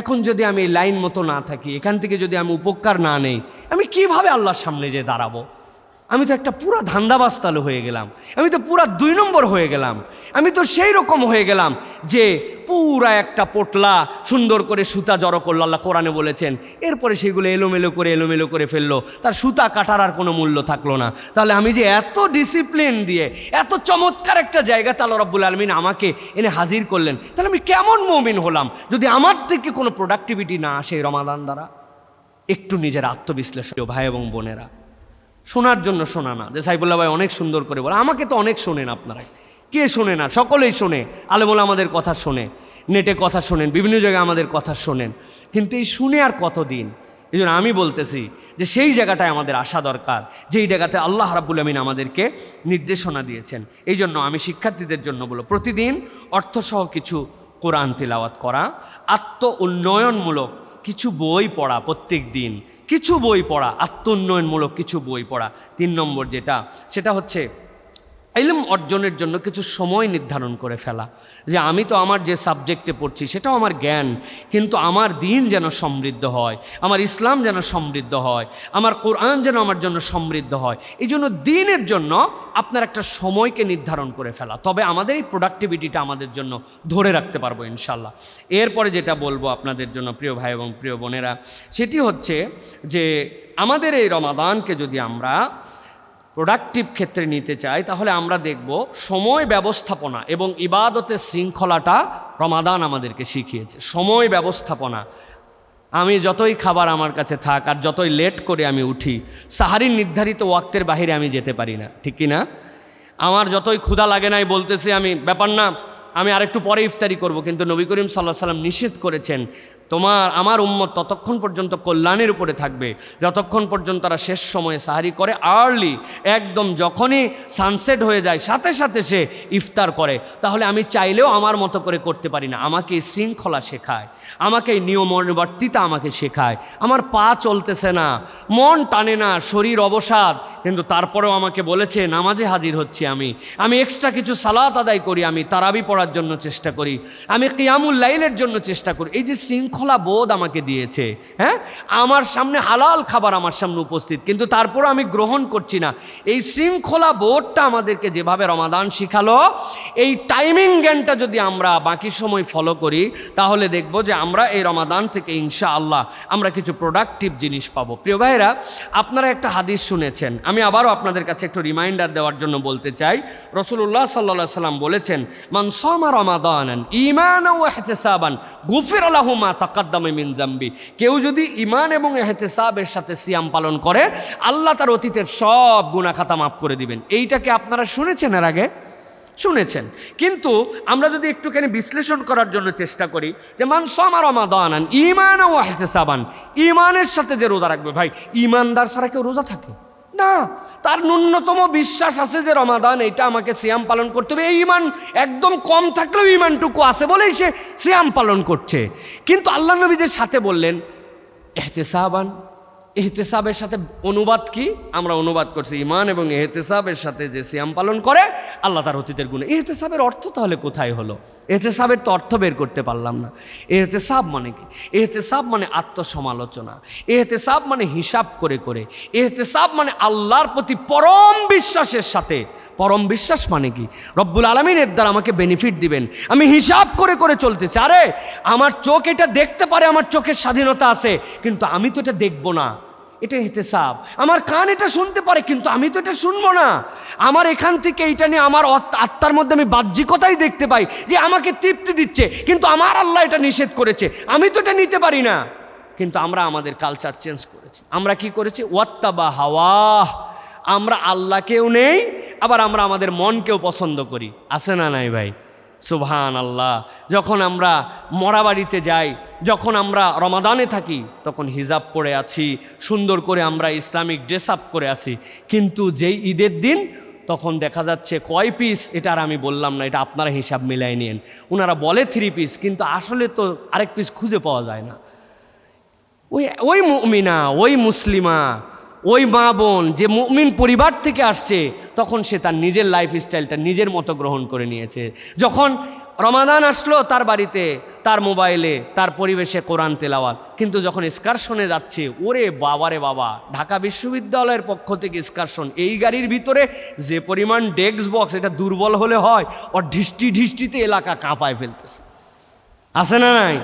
এখন যদি আমি লাইন মতো না থাকি, এখান থেকে যদি আমি উপকার না নেই, আমি কিভাবে আল্লাহর সামনে যে দাঁড়াবো? আমি তো একটা পুরা ধান্দাবাজ তালু হয়ে গেলাম, আমি তো পুরা 2 নম্বর হয়ে গেলাম, আমি তো সেই রকম হয়ে গেলাম যে পুরা একটা পোটলা সুন্দর করে সুতা জড়ো করলো, আল্লাহ কোরআনে বলেছেন, এরপরে সেগুলো এলোমেলো করে ফেললো, তার সুতা কাটার আর কোনো মূল্য থাকলো না। তাহলে আমি যে এত ডিসিপ্লিন দিয়ে এত চমৎকার একটা জায়গাতে আল্লাহ রাব্বুল আলামিন আমাকে এনে হাজির করলেন, তাহলে আমি কেমন মুমিন হলাম যদি আমার থেকে কোনো প্রোডাক্টিভিটি না আসে রমাদান দ্বারা? একটু নিজের আত্মবিশ্লেষণ ভাই এবং বোনেরা, শোনার জন্য শোনা না। যে সাইফুল্লাহ ভাই অনেক সুন্দর করে বলে, আমাকে তো অনেক শোনেন আপনারা, কে শোনে না? সকলেই শোনে, আলেমুল আমাদের কথা শোনে, নেটে কথা শোনেন, বিভিন্ন জায়গায় আমাদের কথা শোনেন, কিন্তু এই শুনে আর কতদিন? এই জন্য আমি বলতেছি যে সেই জায়গাটায় আমাদের আসা দরকার, যেই জায়গাতে আল্লাহ রাব্বুল আমিন আমাদেরকে নির্দেশনা দিয়েছেন। এই জন্য আমি শিক্ষার্থীদের জন্য বলব, প্রতিদিন অর্থসহ কিছু কোরআন তিলাওয়াত করা, আত্ম উন্নয়নমূলক কিছু বই পড়া, প্রত্যেক দিন কিছু বই পড়া, আত্ম উন্নয়নমূলক কিছু বই পড়া। 3 নম্বর সেটা হচ্ছে ইলম অর্জনের জন্য কিছু সময় নির্ধারণ করে ফেলা, যে আমি তো আমার যে সাবজেক্টে পড়ছি সেটাও আমার জ্ঞান, কিন্তু আমার দিন যেন সমৃদ্ধ হয়, আমার ইসলাম যেন সমৃদ্ধ হয়, আমার কোরআন যেন আমার জন্য সমৃদ্ধ হয়। এই জন্য দিনের জন্য আপনার একটা সময়কে নির্ধারণ করে ফেলা, তবে আমাদের এই প্রোডাক্টিভিটিটা আমাদের জন্য ধরে রাখতে পারবো ইনশাল্লাহ। এরপরে যেটা বলবো আপনাদের জন্য প্রিয় ভাই এবং প্রিয় বোনেরা, সেটি হচ্ছে যে আমাদের এই রমাদানকে যদি আমরা প্রোডাক্টিভ ক্ষেত্রে নিতে চাই, তাহলে আমরা দেখব সময় ব্যবস্থাপনা এবং ইবাদতের শৃঙ্খলাটা রমাদান আমাদেরকে শিখিয়েছে। সময় ব্যবস্থাপনা, আমি যতই খাবার আমার কাছে থাক আর যতই লেট করে আমি উঠি, সাহারির নির্ধারিত ওয়াক্তের বাহিরে আমি যেতে পারি না, ঠিক কি না? আমার যতই ক্ষুধা লাগে নাই, বলতেছি আমি, ব্যাপার না, আমি আরেকটু পরে ইফতারি করব, কিন্তু নবী করিম সাল্লাল্লাহু আলাইহি ওয়াসাল্লাম নিষেধ করেছেন, আমার উম্মত ততক্ষণ পর্যন্ত কল্যাণের উপরে থাকবে যতক্ষণ পর্যন্ত তারা শেষ সময়ে সাহারি করে, আর্লি একদম যখনই সানসেট হয়ে যায় সাথে সাথে সে ইফতার করে। তাহলে আমি চাইলেও আমার মতো করে করতে পারি না, আমাকে এই শৃঙ্খলা শেখায়, আমাকে এই নিয়মবর্তিতা আমাকে শেখায়। আমার পা চলতেছে না, মন টানে না, শরীর অবসাদ, কিন্তু তারপরেও আমাকে বলেছে নামাজে হাজির হচ্ছি, আমি এক্সট্রা কিছু সালাত আদায় করি, আমি তারাবি পড়ার জন্য চেষ্টা করি, আমি কিয়ামুল লাইলের জন্য চেষ্টা করি। এই যে শৃঙ্খলা বোধ আমাকে দিয়েছে, হ্যাঁ, আমার সামনে হালাল খাবার আমার সামনে উপস্থিত, কিন্তু তারপরও আমি গ্রহণ করছি না। এই শৃঙ্খলা বোধটা আমাদেরকে যেভাবে রমাদান শিখালো, এই টাইমিং জ্ঞানটা যদি আমরা বাকি সময় ফলো করি, তাহলে দেখব যে আমরা এই রমাদান থেকে ইনশাআল্লাহ আমরা কিছু প্রোডাক্টিভ জিনিস পাবো। প্রিয় ভাইরা, আপনারা একটা হাদিস শুনেছেন, আমি আবারও আপনাদের কাছে একটু রিমাইন্ডার দেওয়ার জন্য বলতে চাই। রাসূলুল্লাহ সাল্লাল্লাহু আলাইহি ওয়াসাল্লাম বলেছেন, মান সামা রমাদানান ঈমানান ওয়া ইহতিসাবান গুফিরা লাহু মা তাকাদ্দামা মিন যামবি। কেউ যদি ঈমান এবং ইহতিসাবের সাথে সিয়াম পালন করে, আল্লাহ তার অতীতের সব গুনাহ খাতা মাফ করে দিবেন। এইটাকে আপনারা শুনেছেন এর আগে? শুনেছেন। কিন্তু আমরা যদি একটুখানি বিশ্লেষণ করার জন্য চেষ্টা করি যে মান সামা রমাদানান ঈমানান ওয়া ইহতিসাবান, ঈমানের সাথে যে রোজা রাখবে, ভাই ঈমানদার ছাড়া কেউ রোজা থাকে না। তার ন্যূনতম বিশ্বাস আছে যে রমাদান এটা আমাকে সিয়াম পালন করতে হবে, এই ঈমান একদম কম থাকলেও ঈমানটুকু আছে বলেই সে সিয়াম পালন করছে। কিন্তু আল্লাহ নবী যে সাথে বললেন ইহতিসাবান, ইহতিসাবের সাথে অনুবাদ কি আমরা অনুবাদ করছি ঈমান এবং ইহতিসাবের সাথে যে সিয়াম পালন করে আল্লাহ তার অতীতের গুণে। ইহতিসাবের অর্থ তাহলে কোথায় হলো? ইহতিসাবের তো অর্থ বের করতে পারলাম না। ইহতিসাব মানে কি? ইহতিসাব মানে আত্মসমালোচনা, ইহতিসাব মানে হিসাব করে করে, ইহতিসাব মানে আল্লাহর প্রতি পরম বিশ্বাসের সাথে। পরম বিশ্বাস মানে কি? রব্বুল আলামিন এর দ্বারা আমাকে বেনিফিট দিবেন, আমি হিসাব করে করে চলতেছি। আরে আমার চোখ এটা দেখতে পারে, আমার চোখের স্বাধীনতা আছে, কিন্তু আমি তো এটা দেখবো না, এটা ইহতিসাব। আমার কান এটা শুনতে পারে, কিন্তু আমি তো এটা শুনবো না। আমার এখান থেকে এইটা নিয়ে আমার আত্মার মধ্যে আমি বাহ্যিকতাই দেখতে পাই যে আমাকে তৃপ্তি দিচ্ছে, কিন্তু আমার আল্লাহ এটা নিষেধ করেছে, আমি তো এটা নিতে পারি না। কিন্তু আমরা আমাদের কালচার চেঞ্জ করেছি। আমরা কি করেছি? ওয়াত্তাবা হাওয়া। আমরা আল্লাহকেও নেই, আবার আমরা আমাদের মনকেও পছন্দ করি। আছে না নাই ভাই? সুবহান আল্লাহ। যখন আমরা মরা বাড়িতে যাই, যখন আমরা রমাদানে থাকি, তখন হিজাব পরে আছি, সুন্দর করে আমরা ইসলামিক ড্রেস আপ করে আছি। কিন্তু যেই ঈদের দিন, তখন দেখা যাচ্ছে কয় পিস এটা আর আমি বললাম না, এটা আপনারা হিসাব মিলাই নিন। ওনারা বলে 3 পিস, কিন্তু আসলে তো আরেক পিস খুঁজে পাওয়া যায় না। ওই মুমিনা, ওই মুসলিমা, ওই মা বোন যে মুমিন পরিবার থেকে আসছে, তখন সে তার নিজের লাইফস্টাইলটা নিজের মতো গ্রহণ করে নিয়েছে। যখন রমাদান আসলো, তার বাড়িতে, তার মোবাইলে, তার পরিবেশে কোরআন তেলাওয়াত। কিন্তু যখন এক্সকারশনে যাচ্ছে, ওরে বাবারে বাবা, ঢাকা বিশ্ববিদ্যালয়ের পক্ষ থেকে এক্সকারশন, এই গাড়ির ভিতরে যে পরিমাণ ডেস্ক বক্স, এটা দুর্বল হলে হয়, ওর ঢিষ্টি ঢিষ্টিতে এলাকা কাঁপায় ফেলতেছে। আছে না নাই?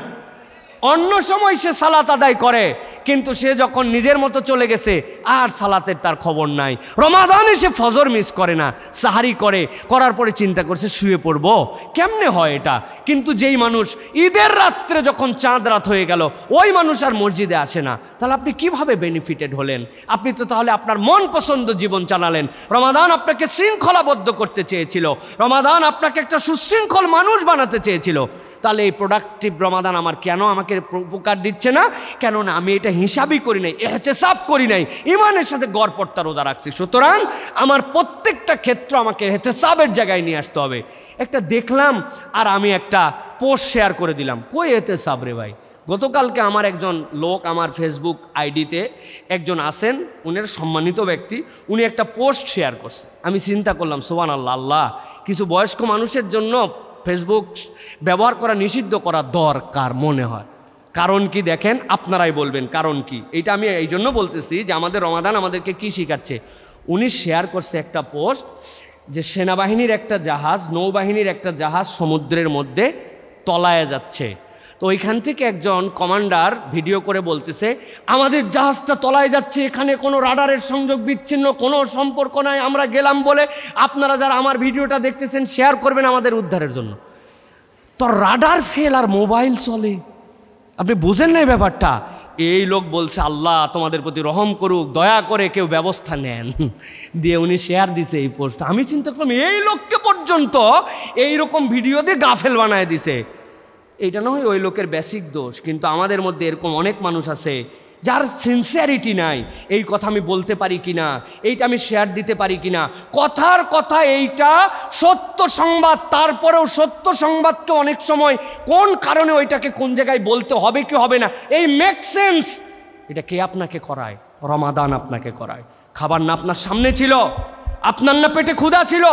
অন্য সময় সে সালাত আদায় করে, কিন্তু সে যখন নিজের মতো চলে গেছে, আর সালাতের তার খবর নাই। রমাদানে সে ফজর মিস করে না, সাহারি করে, করার পরে চিন্তা করছে শুয়ে পড়বো। কেমনে হয় এটা? কিন্তু যেই মানুষ ঈদের রাত্রে যখন চাঁদ রাত হয়ে গেল, ওই মানুষ আর মসজিদে আসে না, তাহলে আপনি কিভাবে বেনিফিটেড হলেন? আপনি তো তাহলে আপনার মন পছন্দ জীবন চালালেন। রমাদান আপনাকে শৃঙ্খলাবদ্ধ করতে চেয়েছিল, রমাদান আপনাকে একটা সুশৃঙ্খল মানুষ বানাতে চেয়েছিল। তাহলে এই প্রোডাক্টিভ রমাদান আমার কেন আমাকে উপকার দিচ্ছে না? কেননা আমি এটা হিসাবই করি নাই, ইহতিসাব করি নাই, ঈমানের সাথে গড়পড়তা রোজা রাখছি। সুতরাং আমার প্রত্যেকটা ক্ষেত্র আমাকে ইহতিসাবের জায়গায় নিয়ে আসতে হবে। একটা দেখলাম আর আমি একটা পোস্ট শেয়ার করে দিলাম, কই ইহতিসাব রে ভাই? গতকালকে আমার একজন লোক আমার ফেসবুক আইডিতে একজন আছেন, উনি সম্মানিত ব্যক্তি, উনি একটা পোস্ট শেয়ার করছে। আমি চিন্তা করলাম সুবহানাল্লাহ, আল্লাহ, কিছু বয়স্ক মানুষের জন্য ফেসবুক ব্যবহার করা নিষিদ্ধ করা দরকার মনে হয়। কারণ কি দেখেন, আপনারাই বলবেন কারণ কি। এইটা আমি এই জন্য বলতেছি যে আমাদের রমাদান আমাদেরকে কি শিখাচ্ছে। উনি শেয়ার করছে একটা পোস্ট যে সেনাবাহিনীর একটা জাহাজ, নৌবাহিনীর একটা জাহাজ সমুদ্রের মধ্যে তলায় যাচ্ছে। তো ওইখান থেকে একজন কমান্ডার ভিডিও করে বলতেছে, আমাদের জাহাজটা তলায় যাচ্ছে, এখানে কোনো রাডারের সংযোগ বিচ্ছিন্ন, কোনো সম্পর্ক নাই, আমরা গেলাম বলে আপনারা যারা আমার ভিডিওটা দেখতেছেন শেয়ার করবেন আমাদের উদ্ধারের জন্য। তো রাডার ফেল আর মোবাইল চলে, আপনি বুঝেন না এই ব্যাপারটা। এই লোক বলছে আল্লাহ তোমাদের প্রতি রহম করুক, দয়া করে কেউ ব্যবস্থা নেন। দিয়ে উনি শেয়ার দিছে এই পোস্ট। আমি চিন্তা করলাম এই লোককে পর্যন্ত এইরকম ভিডিও দিয়ে গাফেল বানায় দিছে। এইটা নয় ওই লোকের বেসিক দোষ, কিন্তু আমাদের মধ্যে এরকম অনেক মানুষ আছে যার সিনসিয়ারিটি নাই। এই কথা আমি বলতে পারি কিনা, এইটা আমি শেয়ার দিতে পারি কিনা, কথার কথা এইটা সত্য সংবাদ, তারপরেও সত্য সংবাদকে অনেক সময় কোন কারণে ওইটাকে কোন জায়গায় বলতে হবে কি হবে না, এই মেক সেন্স, এটা কে আপনাকে করায়? রমাদান আপনাকে করায়। খাবার না আপনার সামনে ছিল, আপনার না পেটে ক্ষুধা ছিল,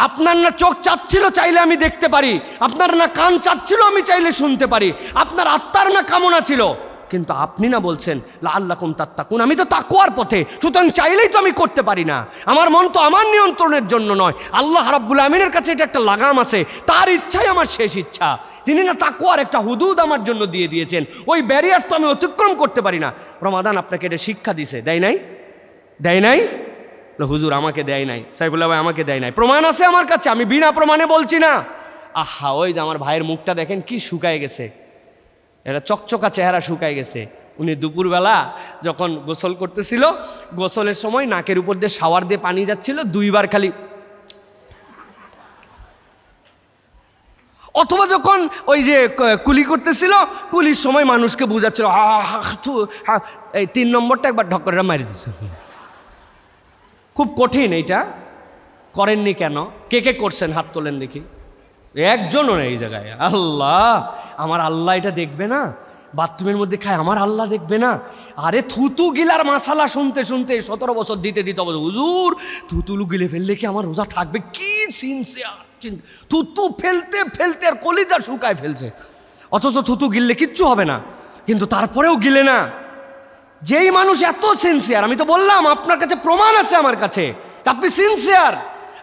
আপনার না চোখ চাচ্ছিল চাইলে আমি দেখতে পারি, আপনার না কান চাচ্ছিল আমি চাইলে শুনতে পারি, আপনার আত্মার না কামনা ছিল, কিন্তু আপনি না বলছেন লাআল্লাকুম তাত্তাকুন, আমি তো তাকওয়ার পথে, সুতরাং চাইলেই তো আমি করতে পারি না। আমার মন তো আমার নিয়ন্ত্রণের জন্য নয়, আল্লাহ রাব্বুল আমিনের কাছে এটা একটা লাগাম আছে, তার ইচ্ছাই আমার শেষ ইচ্ছা। তিনি না তাকওয়ার একটা হুদুদ আমার জন্য দিয়ে দিয়েছেন, ওই ব্যারিয়ার তো আমি অতিক্রম করতে পারি না। রমাদান আপনাকে এটা শিক্ষা দিছে, দেয় নাই? দেয় নাই? হুজুর আমাকে দেয় নাই, সাইফুল্লাহ ভাই আমাকে দেয় নাই, প্রমাণ আছে আমার কাছে, আমি বিনা প্রমাণে বলছি না। আহা, ওই যে আমার ভাইয়ের মুখটা দেখেন কি শুকায় গেছে, এটা চকচকা চেহারা শুকায় গেছে। উনি দুপুরবেলা যখন গোসল করতেছিল, গোসলের সময় নাকের উপর দিয়ে শাওয়ার দিয়ে পানি যাচ্ছিল, দুইবার খালি, অথবা যখন ওই যে কুলি করতেছিল, কুলির সময় মানুষকে বুঝাচ্ছিল, এই 3 নম্বরটা একবার ঢক করে মারি দিচ্ছে। খুব কঠিন। এইটা করেননি কেন? কে কে করছেন হাত তোলেন দেখি। একজনও নেই এই জায়গায়। আল্লাহ, আমার আল্লাহ এটা দেখবে না? বাথরুমের মধ্যে খায়, আমার আল্লাহ দেখবে না? আরে থুতু গিলার মশালা শুনতে শুনতে 17 বছর দিতে হুজুর থুতুলু গিলে ফেললে কি আমার রোজা থাকবে? কি সিনসিয়ার! থুতু ফেলতে ফেলতে আর কলিজা শুকায় ফেলছে, অথচ থুতু গিললে কিচ্ছু হবে না, কিন্তু তারপরেও গিলে না। যেই মানুষ এত সিনসিয়ার, আমি তো বললাম আপনার কাছে প্রমাণ আছে আমার কাছে, আপনি সিনসিয়ার,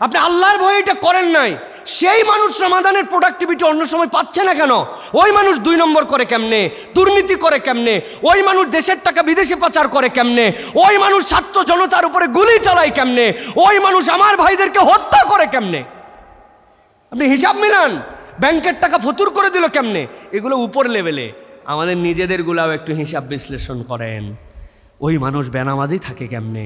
আপনি আল্লাহর ভয়ে এটা করেন নাই, সেই মানুষ রমাদানের প্রোডাক্টিভিটি অন্য সময় পাচ্ছে না কেন? ওই মানুষ 2 নম্বর করে কেমনে, দুর্নীতি করে কেমনে, ওই মানুষ দেশের টাকা বিদেশে পাচার করে কেমনে, ওই মানুষ ছাত্র জনতার উপরে গুলি চালায় কেমনে, ওই মানুষ আমার ভাইদেরকে হত্যা করে কেমনে? আপনি হিসাব মিলান, ব্যাংকের টাকা ফতুর করে দিল কেমনে? এগুলো উপর লেভেলে। আমাদের নিজেদের গুলাও একটু হিসাব বিশ্লেষণ করেন। ওই মানুষ বেনামাজি থাকে কেমনে,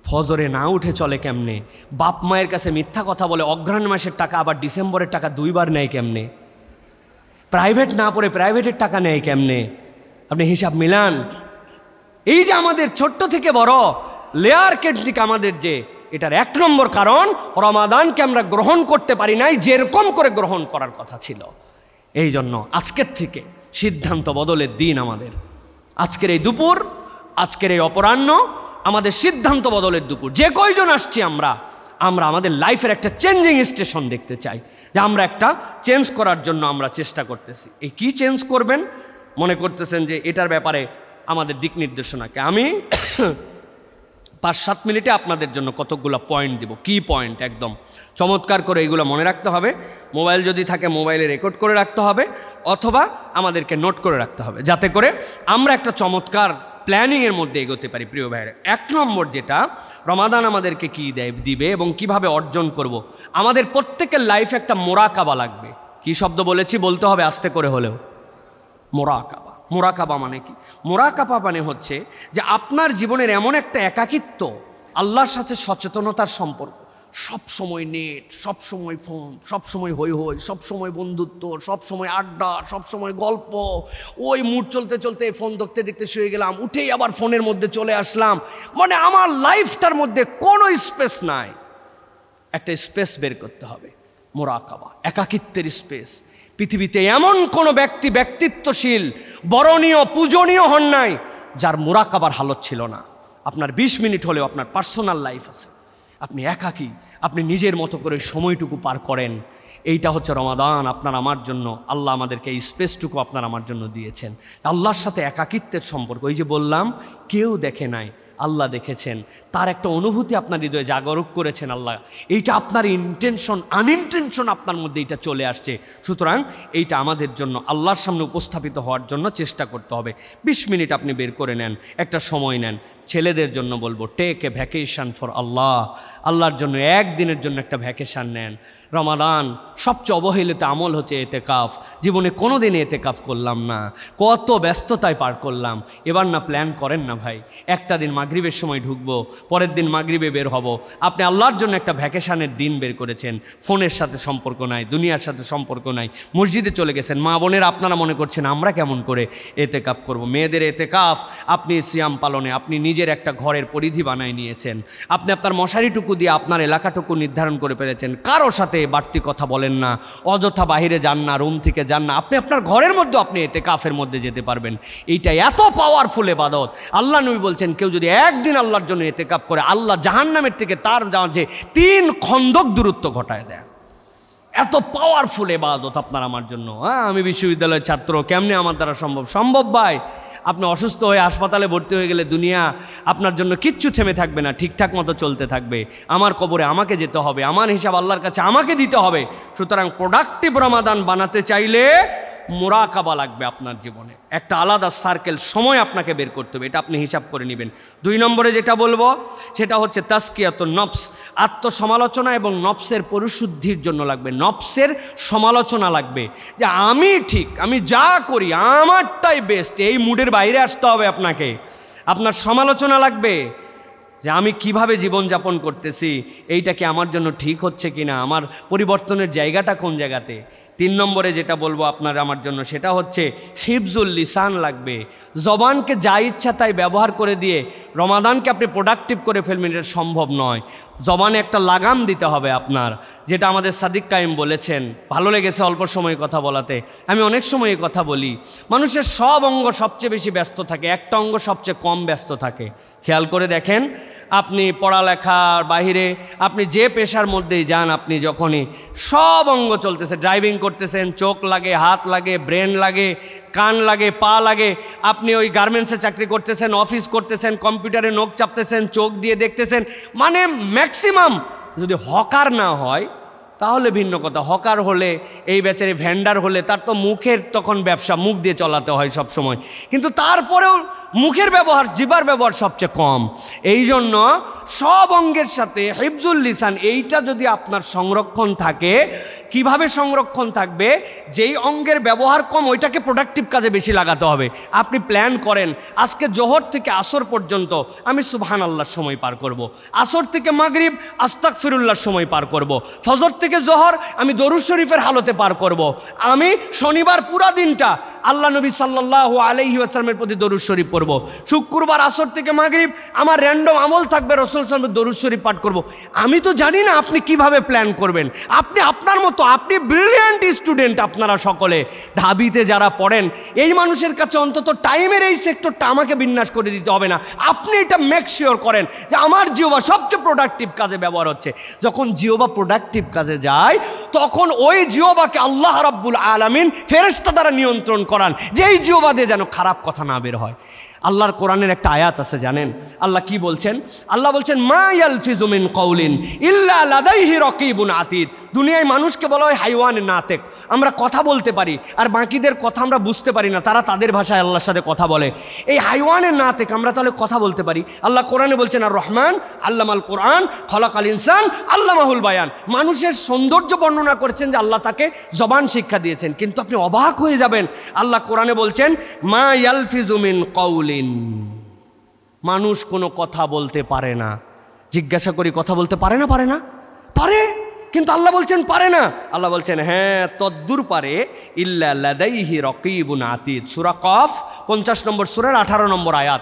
ফজরে না উঠে চলে কেমনে, বাপ মায়ের কাছে মিথ্যা কথা বলে, অগ্রহায়ণ মাসের টাকা আবার ডিসেম্বরের টাকা 2 বার নেয় কেমনে, প্রাইভেট না পড়ে প্রাইভেটের টাকা নেয় কেমনে? আপনি হিসাব মিলান। এই যে আমাদের ছোট্ট থেকে বড় লেয়ার কেটলিক আমাদের যে, এটার 1 নম্বর কারণ রমাদানকে আমরা গ্রহণ করতে পারি নাই যেরকম করে গ্রহণ করার কথা ছিল। এই জন্য আজকের থেকে সিদ্ধান্ত বদলের দিন আমাদের। আজকের এই দুপুর, আজকের এই অপরাহ্ন আমাদের সিদ্ধান্ত বদলের দুপুর। যে কয়জন আসছি আমরা আমাদের লাইফের একটা চেঞ্জিং স্টেশন দেখতে চাই, যে আমরা একটা চেঞ্জ করার জন্য আমরা চেষ্টা করতেছি। এই কি চেঞ্জ করবেন মনে করতেছেন যে এটার ব্যাপারে আমাদের দিক নির্দেশনাকে আমি 5-7 মিনিটে আপনাদের জন্য কতকগুলো পয়েন্ট দিব। কি পয়েন্ট একদম চমৎকার করে এইগুলো মনে রাখতে হবে। মোবাইল যদি থাকে মোবাইলে রেকর্ড করে রাখতে হবে, অথবা আমাদেরকে নোট করে রাখতে হবে, যাতে করে আমরা একটা চমৎকার প্ল্যানিংয়ের মধ্যে এগোতে পারি। প্রিয় ভাইয়েরা, 1 নম্বর যেটা রমাদান আমাদেরকে কি দিবে এবং কিভাবে অর্জন করব, আমাদের প্রত্যেকের লাইফে একটা মোরাকাবা লাগবে। কি শব্দ বলেছি বলতে হবে আস্তে করে হলেও। মোরাকাবা। মোরাকাবা মানে কি? মোরাকাবা মানে হচ্ছে যে আপনার জীবনের এমন একটা একাকিত্ব, আল্লাহর সাথে সচেতনতার সম্পর্ক, সব সময় নেট, সব সময় ফোন, সব সময় হই হই, সব সময় বন্ধুত্ব, সব সময় আড্ডা, সব সময় গল্প, ওই মুড চলতে চলতে ফোন দেখতে দেখতে শুয়ে গেলাম, উঠেই আবার ফোনের মধ্যে চলে আসলাম, মানে আমার লাইফটার মধ্যে কোনো স্পেস নাই। একটা স্পেস বের করতে হবে, মোরাকাবা, একাকিত্বের স্পেস। পৃথিবীতে এমন কোনো ব্যক্তিত্বশীল বরণীয় পূজনীয় হন নাই যার মোরাকাবার হালত ছিল না। আপনার 20 মিনিট হলেও আপনার পার্সোনাল লাইফ আছে, আপনি একাকী, আপনি নিজের মতো করে সময়টুকু পার করেন। এইটা হচ্ছে রমাদান আপনার আমার জন্য, আল্লাহ আমাদেরকে এই স্পেসটুকু আপনার আমার জন্য দিয়েছেন। আল্লাহর সাথে একাকিত্বের সম্পর্ক, ওই যে বললাম কেউ দেখে নাই, আল্লাহ দেখেছেন, তার একটা অনুভূতি আপনার হৃদয়ে জাগরুক করেছেন আল্লাহ। এইটা আপনার আনইনটেনশন আপনার মধ্যে এইটা চলে আসছে। সুতরাং এইটা আমাদের জন্য আল্লাহর সামনে উপস্থাপিত হওয়ার জন্য চেষ্টা করতে হবে। 20 মিনিট আপনি বের করে নেন, একটা সময় নেন। ছেলেদের জন্য বলবো, টেক এ ভ্যাকেশন ফর আল্লাহ। আল্লাহর জন্য 1 দিনের জন্য একটা ভ্যাকেশন নেন। রমাদান সবচেয়ে অবহেলিত আমল হচ্ছে এতেকাফ। জীবনে কোনো দিন এতেকাফ করলাম না, কত ব্যস্ততায় পার করলাম। এবার না প্ল্যান করেন না ভাই, একটা দিন মাগরিবের সময় ঢুকবো, পরের দিন মাগরিবে বের হব। আপনি আল্লাহর জন্য একটা ভ্যাকেশনের দিন বের করেছেন, ফোনের সাথে সম্পর্ক নাই, দুনিয়ার সাথে সম্পর্ক নাই, মসজিদে চলে গেছেন। মা বোনেরা আপনারা মনে করছেন আমরা কেমন করে এতেকাফ করব। মেয়েদের এতেকাফ আপনি সিয়াম পালনে আপনি নিজের একটা ঘরের পরিধি বানায় নিয়েছেন। আপনি আপনার মশারিটুকু দিয়ে আপনার এলাকাটুকু নির্ধারণ করে ফেলেছেন। কারো সাথে বাড়তি কথা বলেন না, অযথা বাহিরে যান না, রুম থেকে যান না। আপনি আপনার ঘরের মধ্যে আপনি এতেকাফের মধ্যে যেতে পারবেন। এইটা এত পাওয়ারফুল ইবাদত। আল্লাহ নবী বলছেন কেউ যদি 1 দিন আল্লাহর জন্য এতেকাফ করে, আল্লাহ জাহান্নামের থেকে তার মাঝে 3 খন্দক দূরত্ব ঘটায় দেয়। এত পাওয়ারফুল ইবাদত আপনার আমার জন্য। আমি বিশ্ববিদ্যালয়ের ছাত্র, কেমনে আমার দ্বারা সম্ভব ভাই। আপনি অসুস্থ হয়ে হাসপাতালে ভর্তি হয়ে গেলে দুনিয়া আপনার জন্য কিচ্ছু থেমে থাকবে না, ঠিকঠাক মতো চলতে থাকবে। আমার কবরে আমাকে যেতে হবে, আমার হিসাব আল্লাহর কাছে আমাকে দিতে হবে। সুতরাং প্রোডাক্টিভ রমাদান বানাতে চাইলে মুরাকাবা লাগবে আপনার জীবনে, একটা আলাদা সার্কেল সময় আপনাকে বের করতে হবে, এটা আপনি হিসাব করে নেবেন। 2 নম্বরে যেটা বলবো সেটা হচ্ছে তাসকিয়াতুন নফস, আত্মসমালোচনা এবং নফসের পরিশুদ্ধির জন্য লাগবে, নফসের সমালোচনা লাগবে যে আমি ঠিক, আমি যা করি আমারটাই বেস্ট, এই মুডের বাইরে আসতে হবে আপনাকে। আপনার সমালোচনা লাগবে যে আমি কিভাবে জীবনযাপন করতেছি, এইটা কি আমার জন্য ঠিক হচ্ছে কিনা, আমার পরিবর্তনের জায়গাটা কোন জায়গাতে। 3 নম্বরে যেটা বলবো আপনার আমার জন্য সেটা হচ্ছে হিফজুল লিসান লাগবে, জবানকে যা ইচ্ছা তাই ব্যবহার করে দিয়ে রমাদানকে আপনি প্রোডাক্টিভ করে ফেলবেন, এটা সম্ভব নয়। জবানে একটা লাগাম দিতে হবে আপনার, যেটা আমাদের সাদিক কাইম বলেছেন, ভালো লেগেছে অল্প সময় কথা বলাতে। আমি অনেক সময় এই কথা বলি, মানুষের সব অঙ্গ সবচেয়ে বেশি ব্যস্ত থাকে, একটা অঙ্গ সবচেয়ে কম ব্যস্ত থাকে। খেয়াল করে দেখেন, আপনি পড়ালেখার বাহিরে আপনি যে পেশার মধ্যেই যান, আপনি যখনই সব অঙ্গ চলতেছে, ড্রাইভিং করতেছেন, চোখ লাগে, হাত লাগে, ব্রেন লাগে, কান লাগে, পা লাগে, আপনি ওই গার্মেন্টসে চাকরি করতেছেন, অফিস করতেছেন, কম্পিউটারে নখ চাপতেছেন, চোখ দিয়ে দেখতেছেন, মানে ম্যাক্সিমাম। যদি হকার না হয় তাহলে ভিন্ন কথা, হকার হলে এই বেচারে ভ্যান্ডার হলে তার তো মুখের তখন ব্যবসা, মুখ দিয়ে চলাতে হয় সব সময়, কিন্তু তারপরেও মুখের ব্যবহার, জিবার ব্যবহার সবচেয়ে কম। এই জন্য সব অঙ্গের সাথে হিফজুল লিসান, এইটা যদি আপনার সংরক্ষণ থাকে, কিভাবে সংরক্ষণ থাকবে, যেই অঙ্গের ব্যবহার কম ওইটাকে প্রোডাক্টিভ কাজে বেশি লাগাতে হবে। আপনি প্ল্যান করেন আজকে জোহর থেকে আসর পর্যন্ত আমি সুবহানাল্লাহর সময় পার করব, আসর থেকে মাগরিব আস্তাগফিরুল্লাহর সময় পার করব, ফজর থেকে জোহর আমি দরুদ শরীফের হালতে পার করব, আমি শনিবার পুরা দিনটা আল্লাহ নবী সাল্লাল্লাহু আলাইহি ওয়াসাল্লামের প্রতি দরুদ শরীফ পড়ব, শুক্রবার আসর থেকে মাগরিব আমার র্যান্ডম আমল থাকবে, রাসূল সাল্লাল্লাহু আলাইহি ওয়াসাল্লামের দরুদ শরীফ পাঠ করব। আমি তো জানি না আপনি কিভাবে প্ল্যান করবেন, আপনি আপনার মতো, আপনি ব্রিলিয়ান্ট স্টুডেন্ট, আপনারা সকলে ঢাবিতে যারা পড়েন, এই মানুষের কাছে অন্তত টাইমের এই সেক্টরটা আমাকে বিন্যাস করে দিতে হবে না, আপনি এটা মেক শিওর করেন যে আমার জিহ্বা সবচেয়ে প্রোডাক্টিভ কাজে ব্যবহার হচ্ছে। যখন জিহ্বা প্রোডাক্টিভ কাজে যায় তখন ওই জিহ্বাকে আল্লাহ রাব্বুল আলামিন ফেরেশতা দ্বারা নিয়ন্ত্রণ করান, যে এই জিহ্বা দিয়ে যেন খারাপ কথা না বের হয়। আল্লাহর কোরআনের একটা আয়াত আছে জানেন, আল্লাহ কি বলছেন? আল্লাহ বলছেন মা ইয়ালফিজু মিন কাউলিন ইল্লা লাদাইহি রাকিবুন আতীদ। দুনিয়ায় মানুষকে বলা হয় হাইওয়ানে নাতেক, আমরা কথা বলতে পারি আর বাকিদের কথা আমরা বুঝতে পারি না, তারা তাদের ভাষায় আল্লাহর সাথে কথা বলে। এই হাইওয়ানের নাতেক, আমরা তাহলে কথা বলতে পারি। আল্লাহ কোরআনে বলছেন আর রহমান আল্লামাল কোরআন খলাকাল ইনসান আল্লামাহুল বায়ান। মানুষের সৌন্দর্য বর্ণনা করেছেন যে আল্লাহ তাকে জবান শিক্ষা দিয়েছেন, কিন্তু আপনি অবাক হয়ে যাবেন, আল্লাহ কোরআনে বলছেন মা ইয়ালফিজু মিন কাউলিন, মানুষ কোনো কথা বলতে পারে না। জিজ্ঞাসা করি কথা বলতে পারে না? পারে না, পারে, কিন্তু আল্লাহ বলছেন পারে না। আল্লাহ বলছেন হ্যাঁ তদ্দুর পারে, ইল্লা লাদাইহি রাকিবুন আতীদ। সূরা কফ 50 নম্বর সূরার 18 নম্বর আয়াত,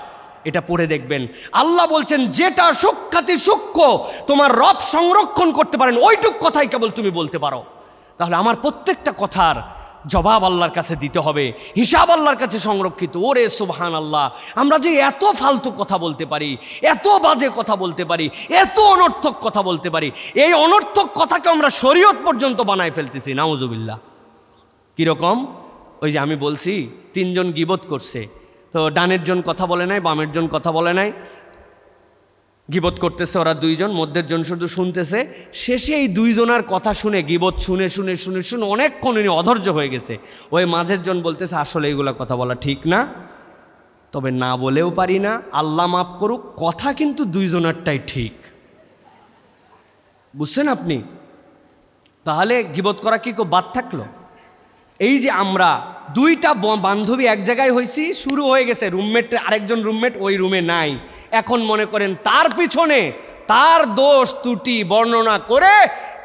এটা পড়ে দেখবেন। আল্লাহ বলছেন যেটা সূক্ষ্মাতি সূক্ষ্ম তোমার রব সংরক্ষণ করতে পারেন, ওইটুক কথাই কেবল তুমি বলতে পারো। তাহলে আমার প্রত্যেকটা কথার জবাব আল্লাহর কাছে দিতে হবে, হিসাব আল্লাহর কাছে সংরক্ষিত। ওরে সুবহানাল্লাহ, আমরা যে এত ফালতু কথা বলতে পারি, এত বাজে কথা বলতে পারি, এত অনর্থক কথা বলতে পারি, এই অনর্থক কথাকে আমরা শরীয়ত পর্যন্ত বানায় ফেলতেছি, নাউজুবিল্লাহ। কীরকম? ওই যে আমি বলছি 3 জন গীবত করছে, তো ডানের জন কথা বলে নাই, বামের জন কথা বলে নাই, গীবত করতেছে ওরা 2 জন, মধ্যের জন শুধু শুনতেছে। শেষে এই 2 জনের কথা শুনে, গীবত শুনে শুনে শুনে শুনে অনেকক্ষণ উনি অধৈর্য হয়ে গেছে। ওই মাঝের জন বলতেছে আসলে এইগুলা কথা বলা ঠিক না, তবে না বলেও পারি না, আল্লাহ মাফ করুক, কথা কিন্তু 2 জনেরটাই ঠিক। বুঝছেন আপনি? তাহলে গীবত করা কি কেউ বাদ থাকলো? এই যে আমরা 2টা বান্ধবী এক জায়গায় হয়েছি, শুরু হয়ে গেছে, রুমমেট, আরেকজন রুমমেট ওই রুমে নাই, এখন মনে করেন তার পিছনে তার দোষ ত্রুটি বর্ণনা করে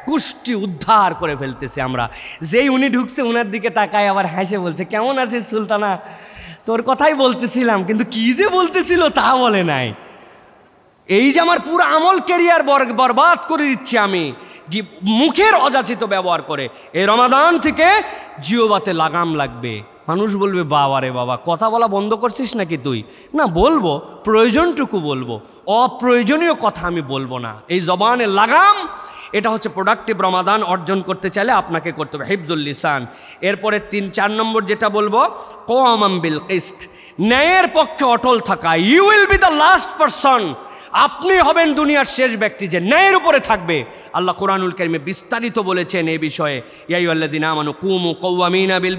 কুষ্টি উদ্ধার করে ফেলতেছে আমরা। যেই উনি ঢুকছে উনার দিকে তাকায় আবার হাসে বলছে কেমন আছিস সুলতানা, তোর কথাই বলতেছিলাম, কিন্তু কি যে বলতেছিল তা বলে নাই। এই যে আমার পুরো আমল ক্যারিয়ার বরবাদ করে দিচ্ছি আমি মুখের অযাচিত ব্যবহার করে। এই রমাদান থেকে জিহ্বাতে লাগাম লাগবে। মানুষ বলবে বাবা রে বাবা, কথা বলা বন্ধ করছিস নাকি তুই? না, বলবো, প্রয়োজনটুকু বলবো, অপ্রয়োজনীয় কথা আমি বলবো না। এই জবানের লাগাম, এটা হচ্ছে প্রোডাক্টিভ রমাদান অর্জন করতে চাইলে আপনাকে করতে হবে হিফজুল লিসান। এরপরে 3-4 নম্বর যেটা বলবো, কোয়ামাম বিল কিস্ত, ন্যায়ের পক্ষে অটল থাকা। You will be the last person, আপনি হবেন দুনিয়ার শেষ ব্যক্তি যে ন্যায়ের উপরে থাকবে। আল্লাহ কোরআনুল কারীমে বিস্তারিত বলেছেন এই বিষয়ে, ইয়া আইয়ুহাল্লাযীনা আমানু কুমু কাওয়ামিনা বিল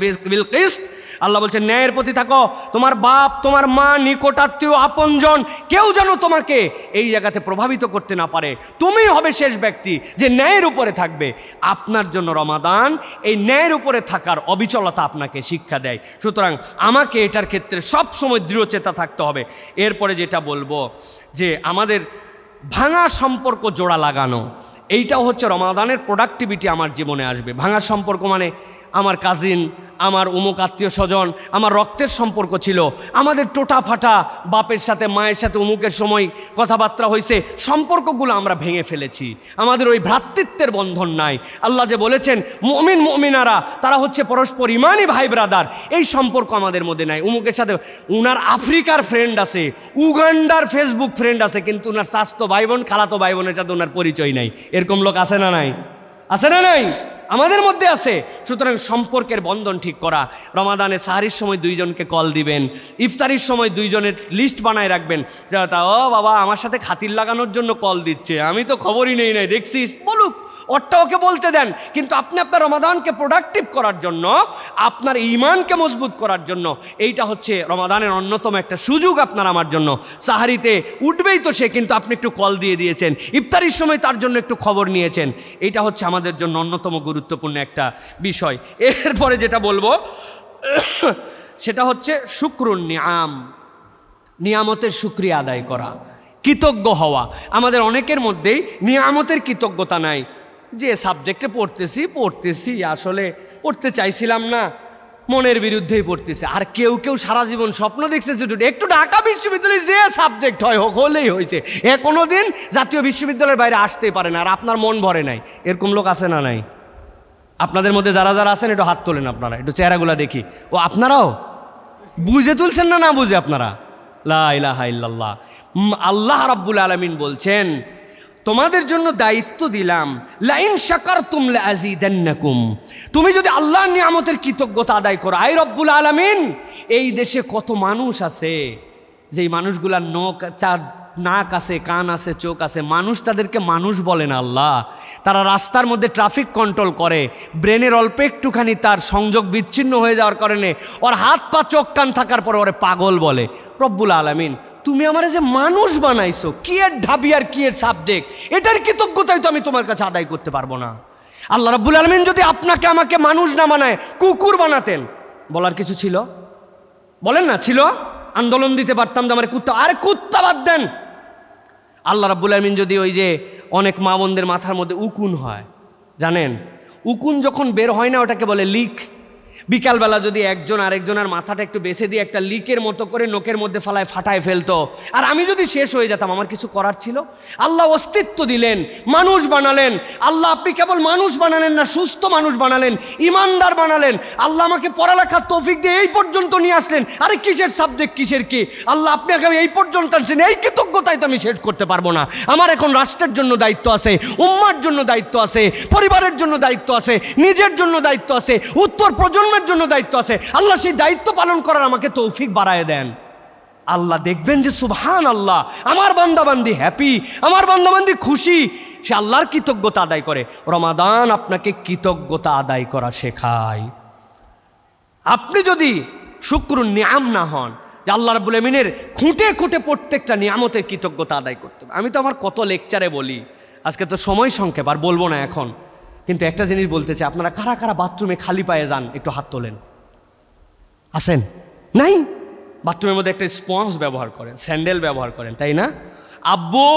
কিসত। আল্লাহ বলছেন ন্যায়ের প্রতি থাকো। তোমার বাপ, তোমার মা, নিকটাত্মীয়, আপনজন কেউ যেন তোমাকে এই জায়গাতে প্রভাবিত করতে না পারে। তুমি হবে শেষ ব্যক্তি যে ন্যায়ের উপরে থাকবে। আপনার জন্য রমাদান এই ন্যায়ের উপরে থাকার অবিচলতা আপনাকে শিক্ষা দেয়। সুতরাং আমাকে এটার ক্ষেত্রে সবসময় দৃঢ়চেতা থাকতে হবে। এরপরে যেটা বলবো যে আমাদের ভাঙা সম্পর্ক জোড়া লাগানো, এইটাও হচ্ছে রমাদানের প্রোডাক্টিভিটি আমার জীবনে আসবে। ভাঙা সম্পর্ক মানে আমার কাজিন, আমার অমুক আত্মীয় স্বজন, আমার রক্তের সম্পর্ক ছিল, আমাদের টোটা ফাটা বাপের সাথে মায়ের সাথে অমুকের সময় কথাবার্তা হয়েছে, সম্পর্কগুলো আমরা ভেঙে ফেলেছি। আমাদের ওই ভ্রাতৃত্বের বন্ধন নাই। আল্লাহ যে বলেছেন মুমিন মুমিনারা তারা হচ্ছে পরস্পর ইমানই ভাই ব্রাদার, এই সম্পর্ক আমাদের মধ্যে নাই। অমুকের সাথে উনার আফ্রিকার ফ্রেন্ড আছে, উগান্ডার ফেসবুক ফ্রেন্ড আছে, কিন্তু উনার স্বাস্থ্য ভাই বোন, খালাতো ভাই বোনের সাথে ওনার পরিচয় নাই। এরকম লোক আছে না নাই? আছে না নাই? আমাদের মধ্যে আছে। সুতরাং সম্পর্কের বন্ধন ঠিক করা। রমাদানে সাহারির সময় দুইজনকে কল দিবেন, ইফতারির সময় দুইজনের লিস্ট বানায় রাখবেন। ও বাবা আমার সাথে খাতির লাগানোর জন্য কল দিচ্ছে, আমি তো খবরই নেই নাই, দেখছিস, বলুক, ওরটা ওকে বলতে দেন। কিন্তু আপনি আপনার রমাদানকে প্রোডাক্টিভ করার জন্য, আপনার ঈমানকে মজবুত করার জন্য, এইটা হচ্ছে রমাদানের অন্যতম একটা সুযোগ আপনার আমার জন্য। সাহারিতে উঠবেই তো সে, কিন্তু আপনি একটু কল দিয়ে দিয়েছেন, ইফতারির সময় তার জন্য একটু খবর নিয়েছেন। এইটা হচ্ছে আমাদের জন্য অন্যতম গুরুত্বপূর্ণ একটা বিষয়। এরপরে যেটা বলবো সেটা হচ্ছে শুকরুন নিয়াম, নিয়ামতের শুকরিয়া আদায় করা, কৃতজ্ঞ হওয়া। আমাদের অনেকের মধ্যেই নিয়ামতের কৃতজ্ঞতা নাই। যে সাবজেক্টে পড়তেছি আসলে পড়তে চাইছিলাম না, মনের বিরুদ্ধেই পড়তেছে। আর কেউ কেউ সারা জীবন স্বপ্ন দেখছে একটু ঢাকা বিশ্ববিদ্যালয়ের যে সাবজেক্ট হয় হোক, হলেই হয়েছে, কোনো দিন জাতীয় বিশ্ববিদ্যালয়ের বাইরে আসতেই পারে না, আর আপনার মন ভরে নাই। এরকম লোক আছে না নাই? আপনাদের মধ্যে যারা যারা আছেন একটু হাত তোলেন, আপনারা একটু চেহারাগুলা দেখি। ও আপনারাও বুঝে তুলছেন না, না বুঝে আপনারা? লা ইলাহা ইল্লাল্লাহ। আল্লাহ রাব্বুল আলামিন বলছেন তোমাদের জন্য দায়িত্ব দিলাম, লাইন শাকারতুম লাযীদান্নাকুম। তুমি যদি আল্লাহর নিয়ামতের কৃতজ্ঞতা আদায় করো। আই রব্বুল আলামিন, এই দেশে কত মানুষ আছে যেই মানুষগুলার নাক আছে, কান আছে, চোখ আছে, মানুষ তাদেরকে মানুষ বলে না। আল্লাহ, তারা রাস্তার মধ্যে ট্রাফিক কন্ট্রোল করে, ব্রেনের অল্প একটুখানি তার সংযোগ বিচ্ছিন্ন হয়ে যাওয়ার কারণে ওর হাত পা চোখ কান থাকার পর ওরে পাগল বলে। রব্বুল আলামিন, তুমি আমার যে মানুষ বানাইছো, কি এর ঢাবি আর কি এর সাবজেক্ট, এটার কৃতজ্ঞতাই তো আমি তোমার কাছে আদায় করতে পারবো না। আল্লাহ রাব্বুল আলামিন যদি আপনাকে আমাকে মানুষ না বানায় কুকুর বানাতেন, বলার কিছু ছিল? বলেন না, ছিল? আন্দোলন দিতে পারতাম যে আমার কুত্তা, আরে কুত্তা বাদ দেন। আল্লাহ রাব্বুল আলামিন যদি ওই যে অনেক মা বোনদের মাথার মধ্যে উকুন হয়, জানেন উকুন যখন বের হয় না ওটাকে বলে লিক। বিকালবেলা যদি একজন আরেকজনের মাথাটা একটু বেছে দিয়ে একটা লিকের মতো করে নোকের মধ্যে ফালায় ফাটায় ফেলতো, আর আমি যদি শেষ হয়ে যেতাম, আমার কিছু করার ছিল? আল্লাহ অস্তিত্ব দিলেন, মানুষ বানালেন। আল্লাহ আপনি কেবল মানুষ বানালেন না, সুস্থ মানুষ বানালেন, ইমানদার বানালেন। আল্লাহ আমাকে পড়ালেখার তৌফিক দিয়ে এই পর্যন্ত নিয়ে আসলেন। আরে কিসের সাবজেক্ট, কিসের কি? আল্লাহ আপনাকে এই পর্যন্ত আনছেন, এই কৃতজ্ঞতাই তো আমি শেষ করতে পারবো না। আমার এখন রাষ্ট্রের জন্য দায়িত্ব আছে, উম্মার জন্য দায়িত্ব আছে, পরিবারের জন্য দায়িত্ব আছে, নিজের জন্য দায়িত্ব আছে, উত্তর প্রজন্মের জন্য দায়িত্ব আছে। আল্লাহ সেই দায়িত্ব পালন করার আমাকে তৌফিক বাড়ায় দেন। আল্লাহ দেখবেন যে সুবহান আল্লাহ, আমার বান্দাবান্দি হ্যাপি, আমার বান্দাবান্দি খুশি, সে আল্লাহর কৃতজ্ঞতা আদায় করে। রমাদান আপনাকে কৃতজ্ঞতা আদায় করা শেখায়। আপনি যদি শুকরুন নিয়াম না হন, যে আল্লাহ রাব্বুল আমিনের খুঁটে খুঁটে প্রত্যেকটা নিয়ামতের কৃতজ্ঞতা আদায় করতে হবে। আমি তো আমার কত লেকচারে বলি, আজকে তো সময় সংক্ষেপ, আর বলবো না এখন। কিন্তু একটা জিনিস বলতে চাই, আপনারা কারা কারা বাথরুমে খালি পায়ে যান, একটু হাত তোলেন। আসেন? নাই? বাথরুমের মধ্যে একটা স্পঞ্জ ব্যবহার করেন, স্যান্ডেল ব্যবহার করেন, তাই না? আব্বু,